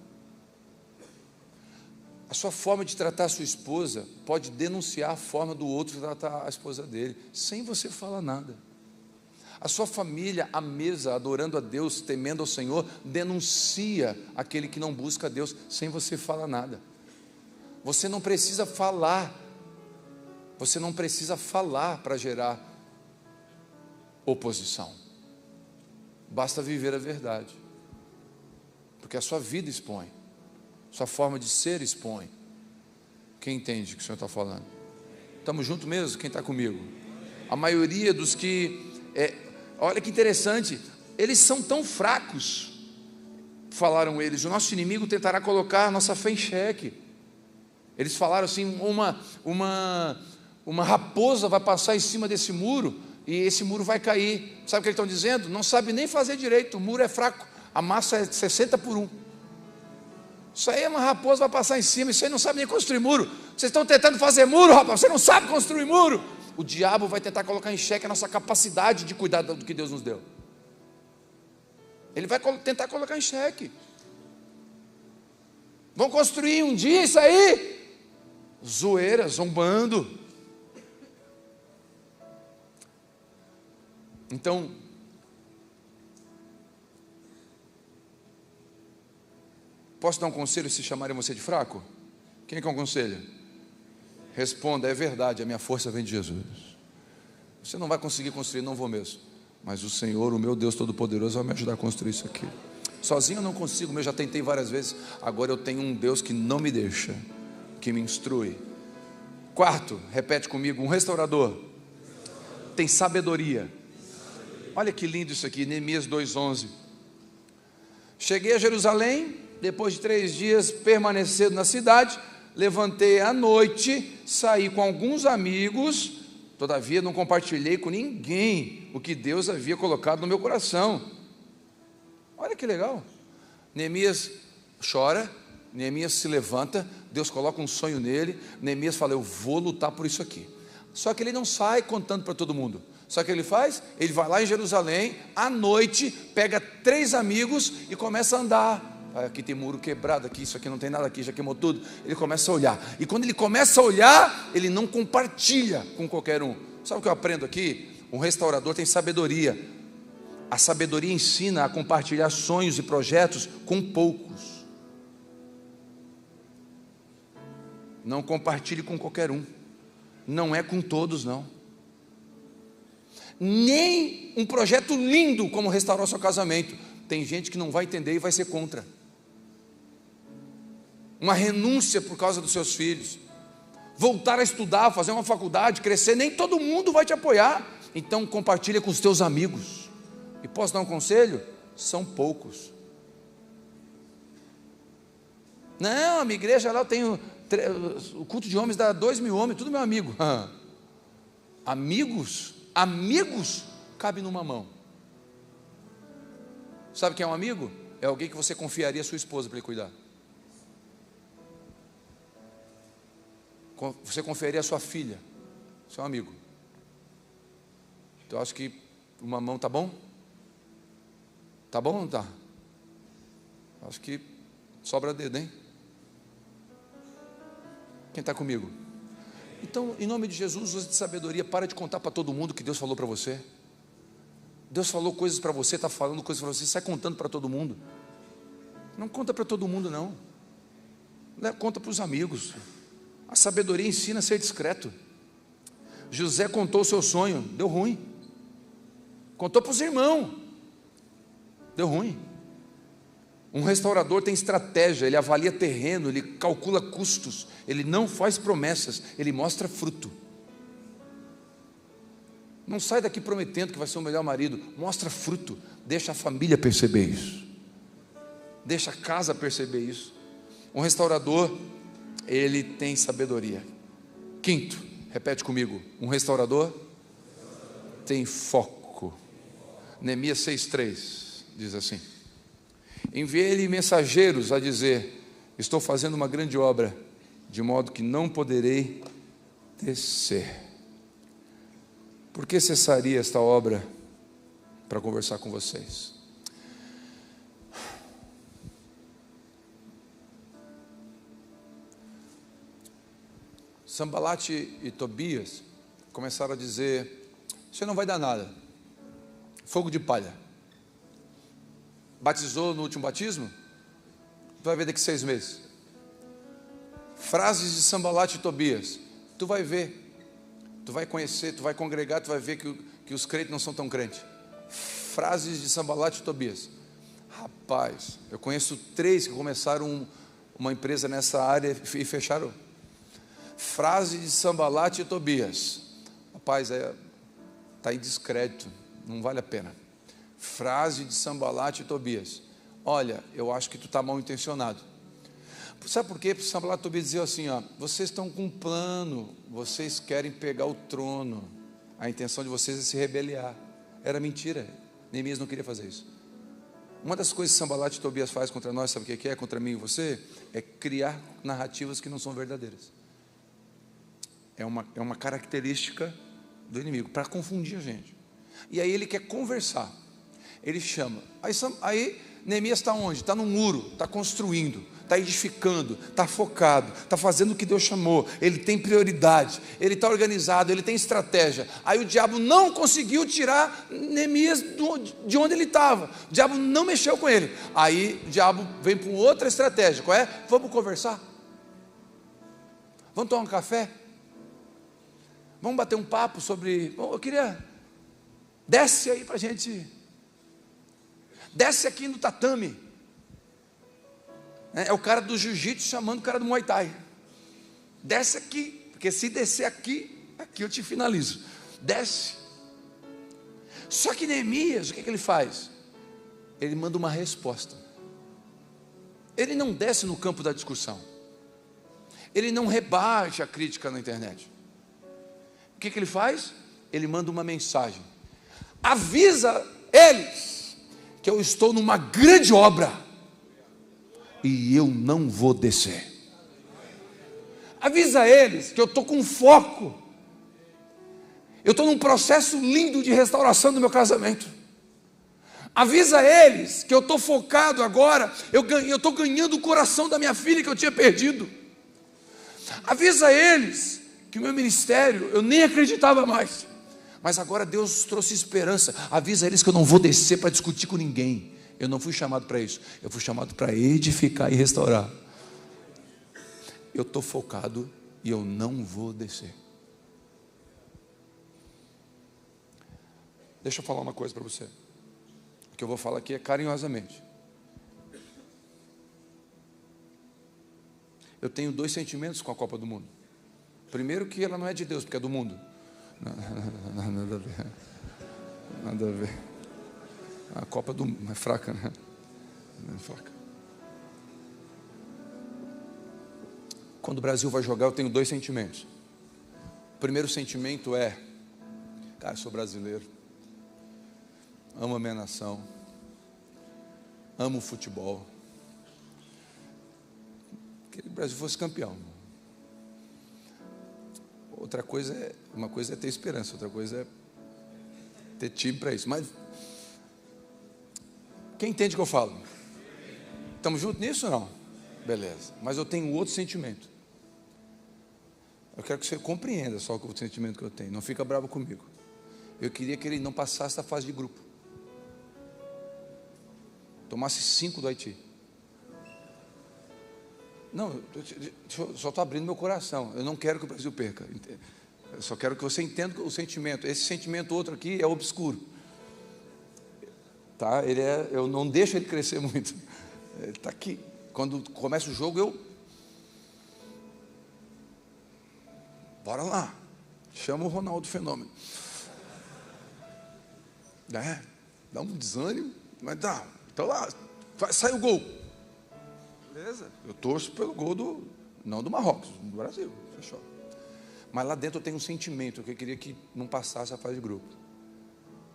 A sua forma de tratar a sua esposa pode denunciar a forma do outro tratar a esposa dele, sem você falar nada. A sua família, à mesa, adorando a Deus, temendo ao Senhor, denuncia aquele que não busca a Deus, sem você falar nada. Você não precisa falar, para gerar oposição. Basta viver a verdade, porque a sua vida expõe, sua forma de ser expõe. Quem entende o que o Senhor está falando? Estamos juntos mesmo? Quem está comigo? A maioria dos que, olha que interessante, eles são tão fracos, falaram eles, o nosso inimigo tentará colocar a nossa fé em xeque. Eles falaram assim, uma raposa vai passar em cima desse muro, e esse muro vai cair. Sabe o que eles estão dizendo? Não sabe nem fazer direito, o muro é fraco, a massa é 60 por 1. Isso aí é uma raposa, vai passar em cima, isso aí não sabe nem construir muro. Vocês estão tentando fazer muro, rapaz, você não sabe construir muro. O diabo vai tentar colocar em xeque a nossa capacidade de cuidar do que Deus nos deu. Ele vai tentar colocar em xeque. Vão construir um dia isso aí? Zoeira, zombando. Então, posso dar um conselho se chamarem você de fraco? Quem quer um conselho? Responda, é verdade, a minha força vem de Jesus. Você não vai conseguir construir, não vou mesmo, mas o Senhor, o meu Deus Todo-Poderoso, vai me ajudar a construir isso aqui. Sozinho eu não consigo, eu já tentei várias vezes. Agora eu tenho um Deus que não me deixa, que me instrui. Quarto, repete comigo, um restaurador tem sabedoria. Olha que lindo isso aqui, Neemias 2:11. Cheguei a Jerusalém, depois de 3 dias permanecendo na cidade, levantei à noite, saí com alguns amigos, todavia não compartilhei com ninguém o que Deus havia colocado no meu coração. Olha que legal. Neemias chora, Neemias se levanta, Deus coloca um sonho nele, Neemias fala, eu vou lutar por isso aqui. Só que ele não sai contando para todo mundo. Sabe o que ele faz? Ele vai lá em Jerusalém, à noite, pega 3 amigos e começa a andar. Aqui tem muro quebrado, aqui isso aqui não tem nada, aqui já queimou tudo. Ele começa a olhar, e quando ele começa a olhar, ele não compartilha com qualquer um. Sabe o que eu aprendo aqui? Um restaurador tem sabedoria. A sabedoria ensina a compartilhar sonhos e projetos com poucos. Não compartilhe com qualquer um. Não é com todos, não. Nem um projeto lindo como restaurar o seu casamento. Tem gente que não vai entender e vai ser contra. Uma renúncia por causa dos seus filhos. voltar a estudar, fazer uma faculdade, crescer, nem todo mundo vai te apoiar. Então compartilha com os teus amigos. E posso dar um conselho? São poucos. Não, a minha igreja lá eu tenho, o culto de homens dá 2.000 homens, tudo meu amigo. Amigos, cabe numa mão. Sabe quem é um amigo? É alguém que você confiaria a sua esposa para ele cuidar. Você confiaria a sua filha, seu amigo. Então eu acho que uma mão tá bom? Tá bom ou não tá? Acho que sobra dedo, hein? Quem está comigo? Então, em nome de Jesus, use de sabedoria. Para de contar para todo mundo o que Deus falou para você. Deus falou coisas para você, está falando coisas para você, sai contando para todo mundo. Não conta para todo mundo, não. Conta para os amigos. A sabedoria ensina a ser discreto. José contou o seu sonho, deu ruim. Contou para os irmãos, deu ruim. Um restaurador tem estratégia, ele avalia terreno, ele calcula custos, ele não faz promessas, ele mostra fruto. Não sai daqui prometendo que vai ser o melhor marido, mostra fruto, deixa a família perceber isso, deixa a casa perceber isso. Um restaurador, ele tem sabedoria. Quinto, repete comigo, um restaurador tem foco. Neemias 6,3 diz assim: enviei-lhe mensageiros a dizer: estou fazendo uma grande obra, de modo que não poderei descer. Por que cessaria esta obra para conversar com vocês? Sanbalat e Tobias começaram a dizer: você não vai dar nada, fogo de palha. Batizou no último batismo? Tu vai ver daqui 6 meses. Frases de Sanbalat e Tobias, tu vai ver, tu vai conhecer, tu vai congregar, tu vai ver que os crentes não são tão crentes. Frases de Sanbalat e Tobias. Rapaz, eu conheço 3 que começaram uma empresa nessa área e fecharam. Frase de Sanbalat e Tobias. Rapaz, está em descrédito, não vale a pena. Frase de Sanbalat e Tobias: olha, eu acho que tu está mal intencionado. Sabe por quê? Porque Sanbalat e Tobias diziam assim: vocês estão com um plano, vocês querem pegar o trono, a intenção de vocês é se rebeliar. Era mentira, Neemias não queria fazer isso. Uma das coisas que Sanbalat e Tobias faz contra nós, sabe o que é? Contra mim e você? É criar narrativas que não são verdadeiras. É uma característica do inimigo, para confundir a gente. E aí ele quer conversar, ele chama. Aí Neemias está onde? Está no muro, está construindo, está edificando, está focado, está fazendo o que Deus chamou. Ele tem prioridade, ele está organizado, ele tem estratégia. Aí o diabo não conseguiu tirar Neemias de onde ele estava. O diabo não mexeu com ele. Aí o diabo vem com outra estratégia. Qual é? Vamos conversar? Vamos tomar um café? Vamos bater um papo sobre... eu queria... desce aí para a gente... desce aqui no tatame. É o cara do jiu-jitsu chamando o cara do Muay Thai. Desce aqui, porque se descer aqui eu te finalizo. Desce. Só que Neemias, o que ele faz? Ele manda uma resposta. Ele não desce no campo da discussão. Ele não rebate a crítica na internet. O que ele faz? Ele manda uma mensagem: avisa eles que eu estou numa grande obra e eu não vou descer. Avisa eles que eu estou com foco. Eu estou num processo lindo de restauração do meu casamento. Avisa eles que eu estou focado agora. Eu estou ganhando o coração da minha filha que eu tinha perdido. Avisa eles que o meu ministério eu nem acreditava mais, mas agora Deus trouxe esperança. Avisa eles que eu não vou descer para discutir com ninguém. Eu não fui chamado para isso. Eu fui chamado para edificar e restaurar. Eu estou focado e eu não vou descer. Deixa eu falar uma coisa para você. O que eu vou falar aqui é carinhosamente. Eu tenho 2 sentimentos com a Copa do Mundo. Primeiro que ela não é de Deus, porque é do mundo. Nada a ver. Nada a ver. A Copa do Mundo é fraca, né? É fraca. Quando o Brasil vai jogar, eu tenho dois sentimentos. O primeiro sentimento é: cara, eu sou brasileiro, amo a minha nação, amo o futebol. Queria que o Brasil fosse campeão. Uma coisa é ter esperança, outra coisa é ter time para isso. Mas quem entende o que eu falo? Estamos juntos nisso ou não? Beleza. Mas eu tenho outro sentimento. Eu quero que você compreenda só o sentimento que eu tenho. Não fica bravo comigo. Eu queria que ele não passasse da fase de grupo. Tomasse 5 do Haiti. Não, eu só estou abrindo meu coração. Eu não quero que o Brasil perca. Eu só quero que você entenda o sentimento. Esse sentimento outro aqui é obscuro. Tá? Eu não deixo ele crescer muito. Ele está aqui. Quando começa o jogo, bora lá. Chama o Ronaldo Fenômeno. Dá um desânimo, mas dá. Então lá, sai o gol. Beleza? Eu torço pelo gol não do Marrocos, do Brasil. Fechou. Mas lá dentro eu tenho um sentimento que eu queria que não passasse a fase de grupo.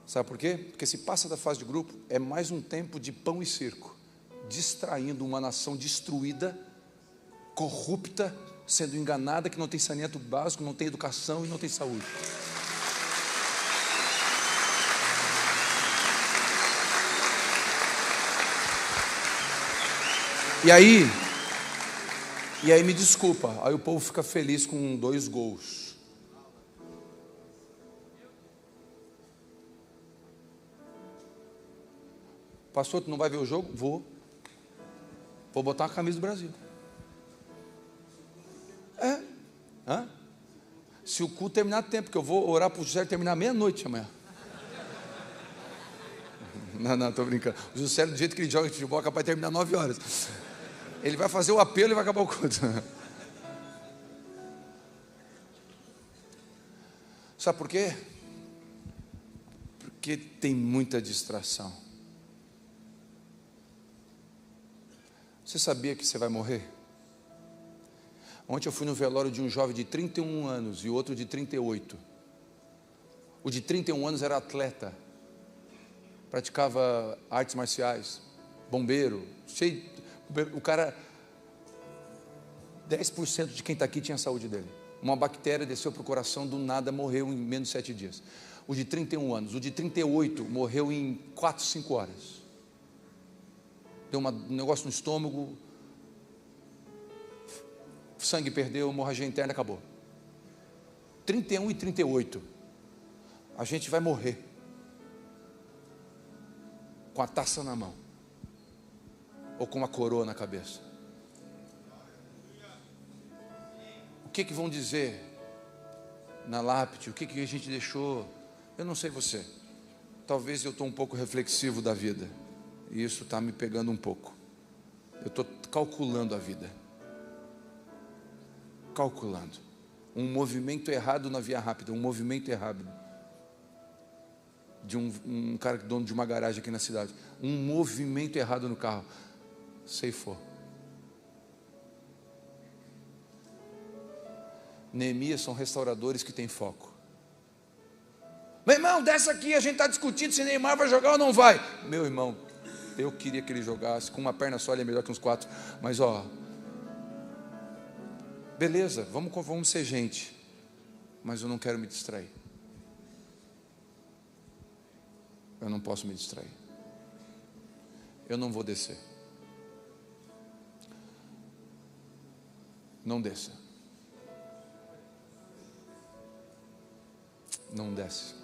Sabe por quê? Porque se passa da fase de grupo, é mais um tempo de pão e circo, distraindo uma nação destruída, corrupta, sendo enganada, que não tem saneamento básico, não tem educação e não tem saúde. E aí me desculpa, aí o povo fica feliz com 2 gols. Pastor, tu não vai ver o jogo? Vou botar a camisa do Brasil. Se o culto terminar a tempo, porque eu vou orar para o José terminar meia-noite amanhã. Não, estou brincando. O José, do jeito que ele joga futebol, é capaz de terminar 9 horas. Ele vai fazer o apelo e vai acabar o culto. Sabe por quê? Porque tem muita distração. Você sabia que você vai morrer? Ontem eu fui no velório de um jovem de 31 anos e outro de 38. O de 31 anos era atleta, praticava artes marciais, bombeiro, o cara, 10% de quem está aqui tinha a saúde dele. Uma bactéria desceu para o coração, do nada morreu em menos de 7 dias. O de 31 anos, o de 38 morreu em 4, 5 horas. Deu um negócio no estômago, sangue perdeu, hemorragia interna, acabou. 31 e 38, a gente vai morrer com a taça na mão ou com uma coroa na cabeça. O que vão dizer na lápide? O que a gente deixou? Eu não sei você. Talvez eu estou um pouco reflexivo da vida e isso está me pegando um pouco. Eu estou calculando a vida. Calculando. Um movimento errado na via rápida, um movimento errado de um cara dono de uma garagem aqui na cidade. Um movimento errado no carro. Ceifou. Neemias são restauradores que têm foco. Meu irmão, desce aqui, a gente está discutindo se Neymar vai jogar ou não vai. Meu irmão, eu queria que ele jogasse. Com uma perna só ele é melhor que uns 4. Mas beleza, vamos ser gente. Mas eu não quero me distrair. Eu não posso me distrair. Eu não vou descer. Não desça. Não desce.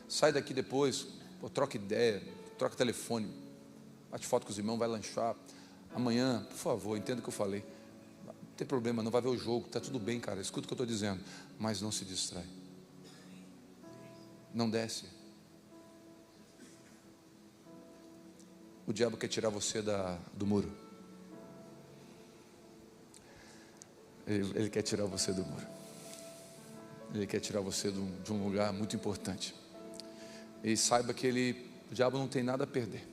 Sai daqui depois, troca ideia, troca telefone, bate foto com os irmãos, vai lanchar. Amanhã, por favor, entenda o que eu falei. Não tem problema, não vai ver o jogo, está tudo bem, cara, escuta o que eu estou dizendo, mas não se distrai. Não desce. O diabo quer tirar você do muro. Ele quer tirar você do muro. Ele quer tirar você de um lugar muito importante. E saiba que o diabo não tem nada a perder.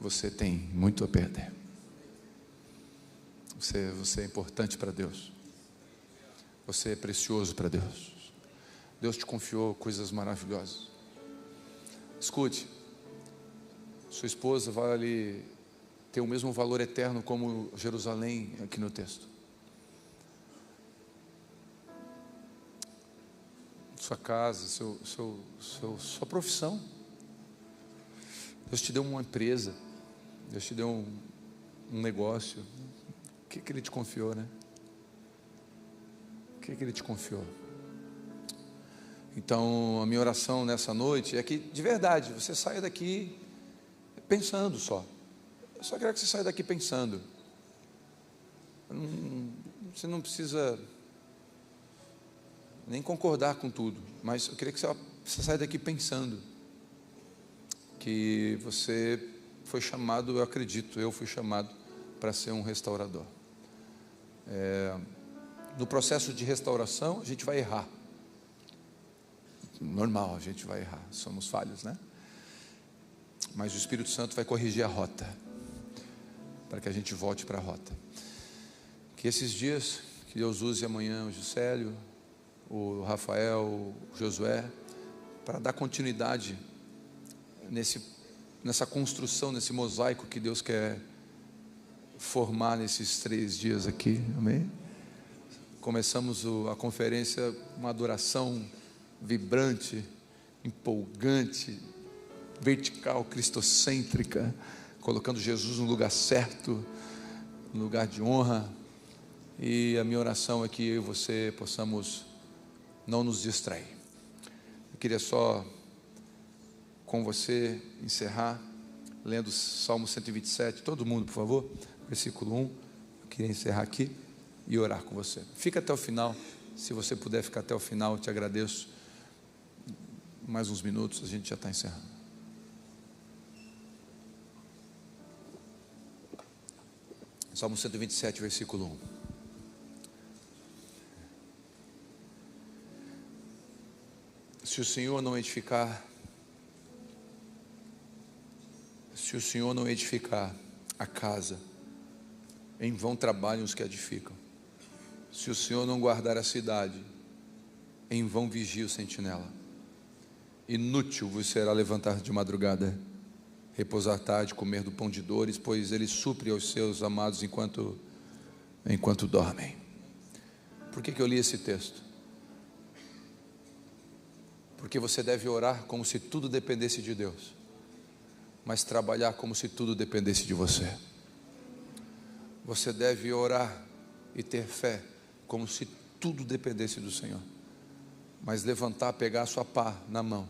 Você tem muito a perder. Você é importante para Deus. Você é precioso para Deus. Deus te confiou coisas maravilhosas. Escute, sua esposa vai ter o mesmo valor eterno como Jerusalém aqui no texto. Sua casa, sua profissão. Deus te deu uma empresa. Deus te deu um negócio. O que Ele te confiou, né? O que Ele te confiou? Então, a minha oração nessa noite é que, de verdade, você saia daqui pensando só. Eu só quero que você saia daqui pensando. Você não precisa nem concordar com tudo, mas eu queria que você saia daqui pensando que você foi chamado, eu fui chamado para ser um restaurador. No processo de restauração, a gente vai errar. Normal, a gente vai errar, somos falhos, né? Mas o Espírito Santo vai corrigir a rota, para que a gente volte para a rota. Que esses dias, que Deus use amanhã o Juscelio, o Rafael, o Josué, para dar continuidade nessa construção, nesse mosaico que Deus quer formar nesses 3 dias aqui, amém? Começamos a conferência, uma adoração vibrante, empolgante, vertical, cristocêntrica, colocando Jesus no lugar certo, no lugar de honra. E a minha oração é que eu e você possamos não nos distrair. Eu queria só com você encerrar lendo Salmo 127, todo mundo, por favor, versículo 1. Eu queria encerrar aqui e orar com você. Fica até o final, se você puder ficar até o final, eu te agradeço. Mais uns minutos, a gente já está encerrando. Salmo 127, versículo 1. Se o Senhor não edificar a casa, em vão trabalham os que edificam. Se o Senhor não guardar a cidade, em vão vigia o sentinela. Inútil vos será levantar de madrugada, repousar tarde, comer do pão de dores, pois Ele supre aos seus amados enquanto dormem. Por que eu li esse texto? Porque você deve orar como se tudo dependesse de Deus, mas trabalhar como se tudo dependesse de você. Você deve orar e ter fé como se tudo dependesse do Senhor, mas levantar, pegar a sua pá na mão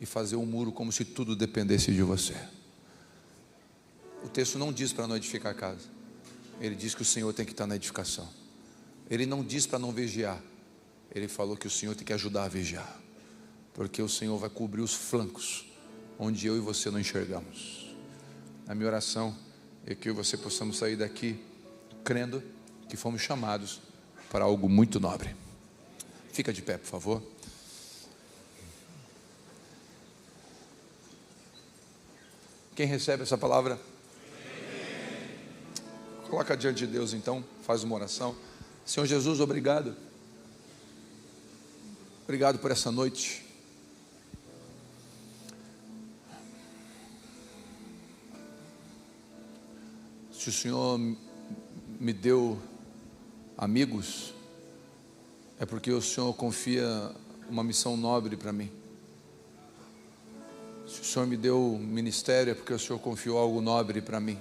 e fazer um muro como se tudo dependesse de você. O texto não diz para não edificar a casa. Ele diz que o Senhor tem que estar na edificação. Ele não diz para não vigiar. Ele falou que o Senhor tem que ajudar a vigiar, porque o Senhor vai cobrir os flancos onde eu e você não enxergamos. A minha oração é que eu e você possamos sair daqui crendo que fomos chamados para algo muito nobre. Fica de pé, por favor. Quem recebe essa palavra? Coloca diante de Deus então, faz uma oração. Senhor Jesus, obrigado. Obrigado por essa noite. Se o Senhor me deu amigos, é porque o Senhor confia uma missão nobre para mim. Se o Senhor me deu ministério, é porque o Senhor confiou algo nobre para mim.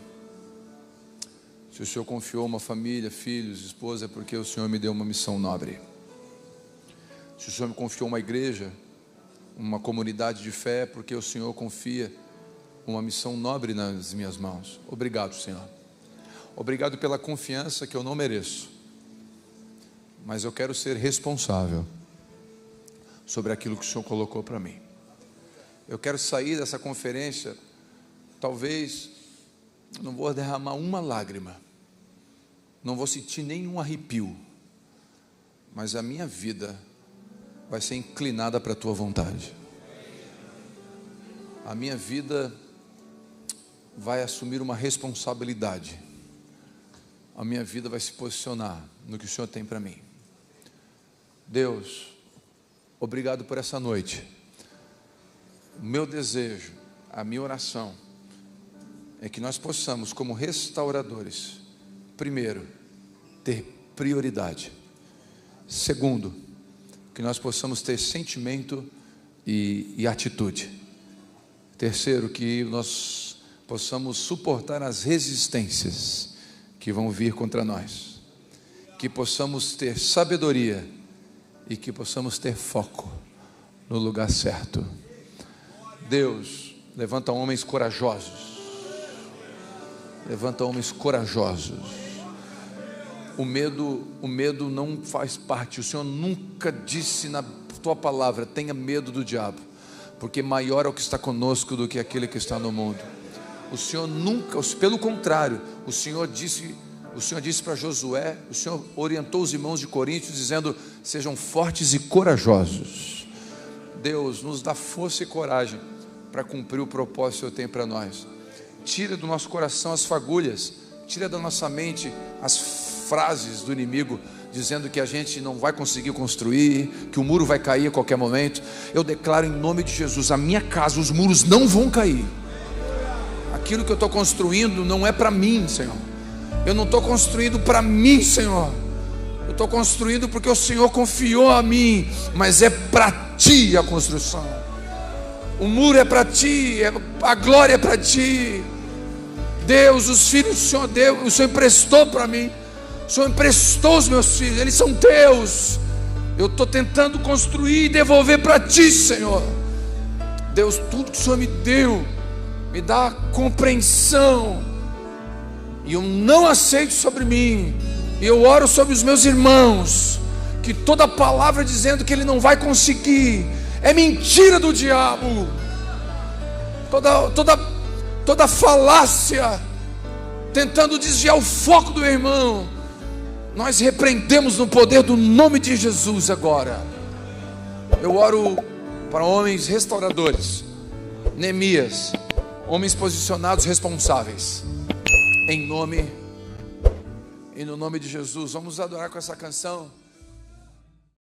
Se o Senhor confiou uma família, filhos, esposa, é porque o Senhor me deu uma missão nobre. Se o Senhor me confiou uma igreja, uma comunidade de fé, é porque o Senhor confia uma missão nobre nas minhas mãos. Obrigado, Senhor. Obrigado pela confiança que eu não mereço, mas eu quero ser responsável sobre aquilo que o Senhor colocou para mim. Eu quero sair dessa conferência, talvez não vou derramar uma lágrima, não vou sentir nenhum arrepio, mas a minha vida vai ser inclinada para a tua vontade. A minha vida vai assumir uma responsabilidade. A minha vida vai se posicionar no que o Senhor tem para mim. Deus, obrigado por essa noite. O meu desejo, a minha oração, é que nós possamos, como restauradores, primeiro, ter prioridade. Segundo, que nós possamos ter sentimento e atitude. Terceiro, que nós possamos suportar as resistências que vão vir contra nós. Que possamos ter sabedoria e que possamos ter foco no lugar certo. Deus, levanta homens corajosos. Levanta homens corajosos. O medo não faz parte. O Senhor nunca disse na tua palavra: tenha medo do diabo, porque maior é o que está conosco do que aquele que está no mundo. O Senhor nunca, pelo contrário, o Senhor disse para Josué, o Senhor orientou os irmãos de Coríntios dizendo: sejam fortes e corajosos. Deus, nos dá força e coragem para cumprir o propósito que o Senhor tem para nós. Tira do nosso coração as fagulhas, tira da nossa mente as frases do inimigo dizendo que a gente não vai conseguir construir, que o muro vai cair a qualquer momento. Eu declaro em nome de Jesus: a minha casa, os muros não vão cair. Aquilo que eu estou construindo não é para mim, Senhor. Eu não estou construindo para mim, Senhor. Eu estou construindo porque o Senhor confiou a mim, mas é para Ti a construção. O muro é para Ti, a glória é para Ti. Deus, os filhos do Senhor deu, o Senhor emprestou para mim. O Senhor emprestou os meus filhos, eles são Teus. Eu estou tentando construir e devolver para Ti, Senhor. Deus, tudo que o Senhor me deu, me dá compreensão, e eu não aceito sobre mim. E eu oro sobre os meus irmãos, que toda palavra dizendo que ele não vai conseguir é mentira do diabo. Toda falácia tentando desviar o foco do irmão, nós repreendemos no poder do nome de Jesus agora. Eu oro para homens restauradores, Neemias, homens posicionados, responsáveis, em nome e no nome de Jesus. Vamos adorar com essa canção.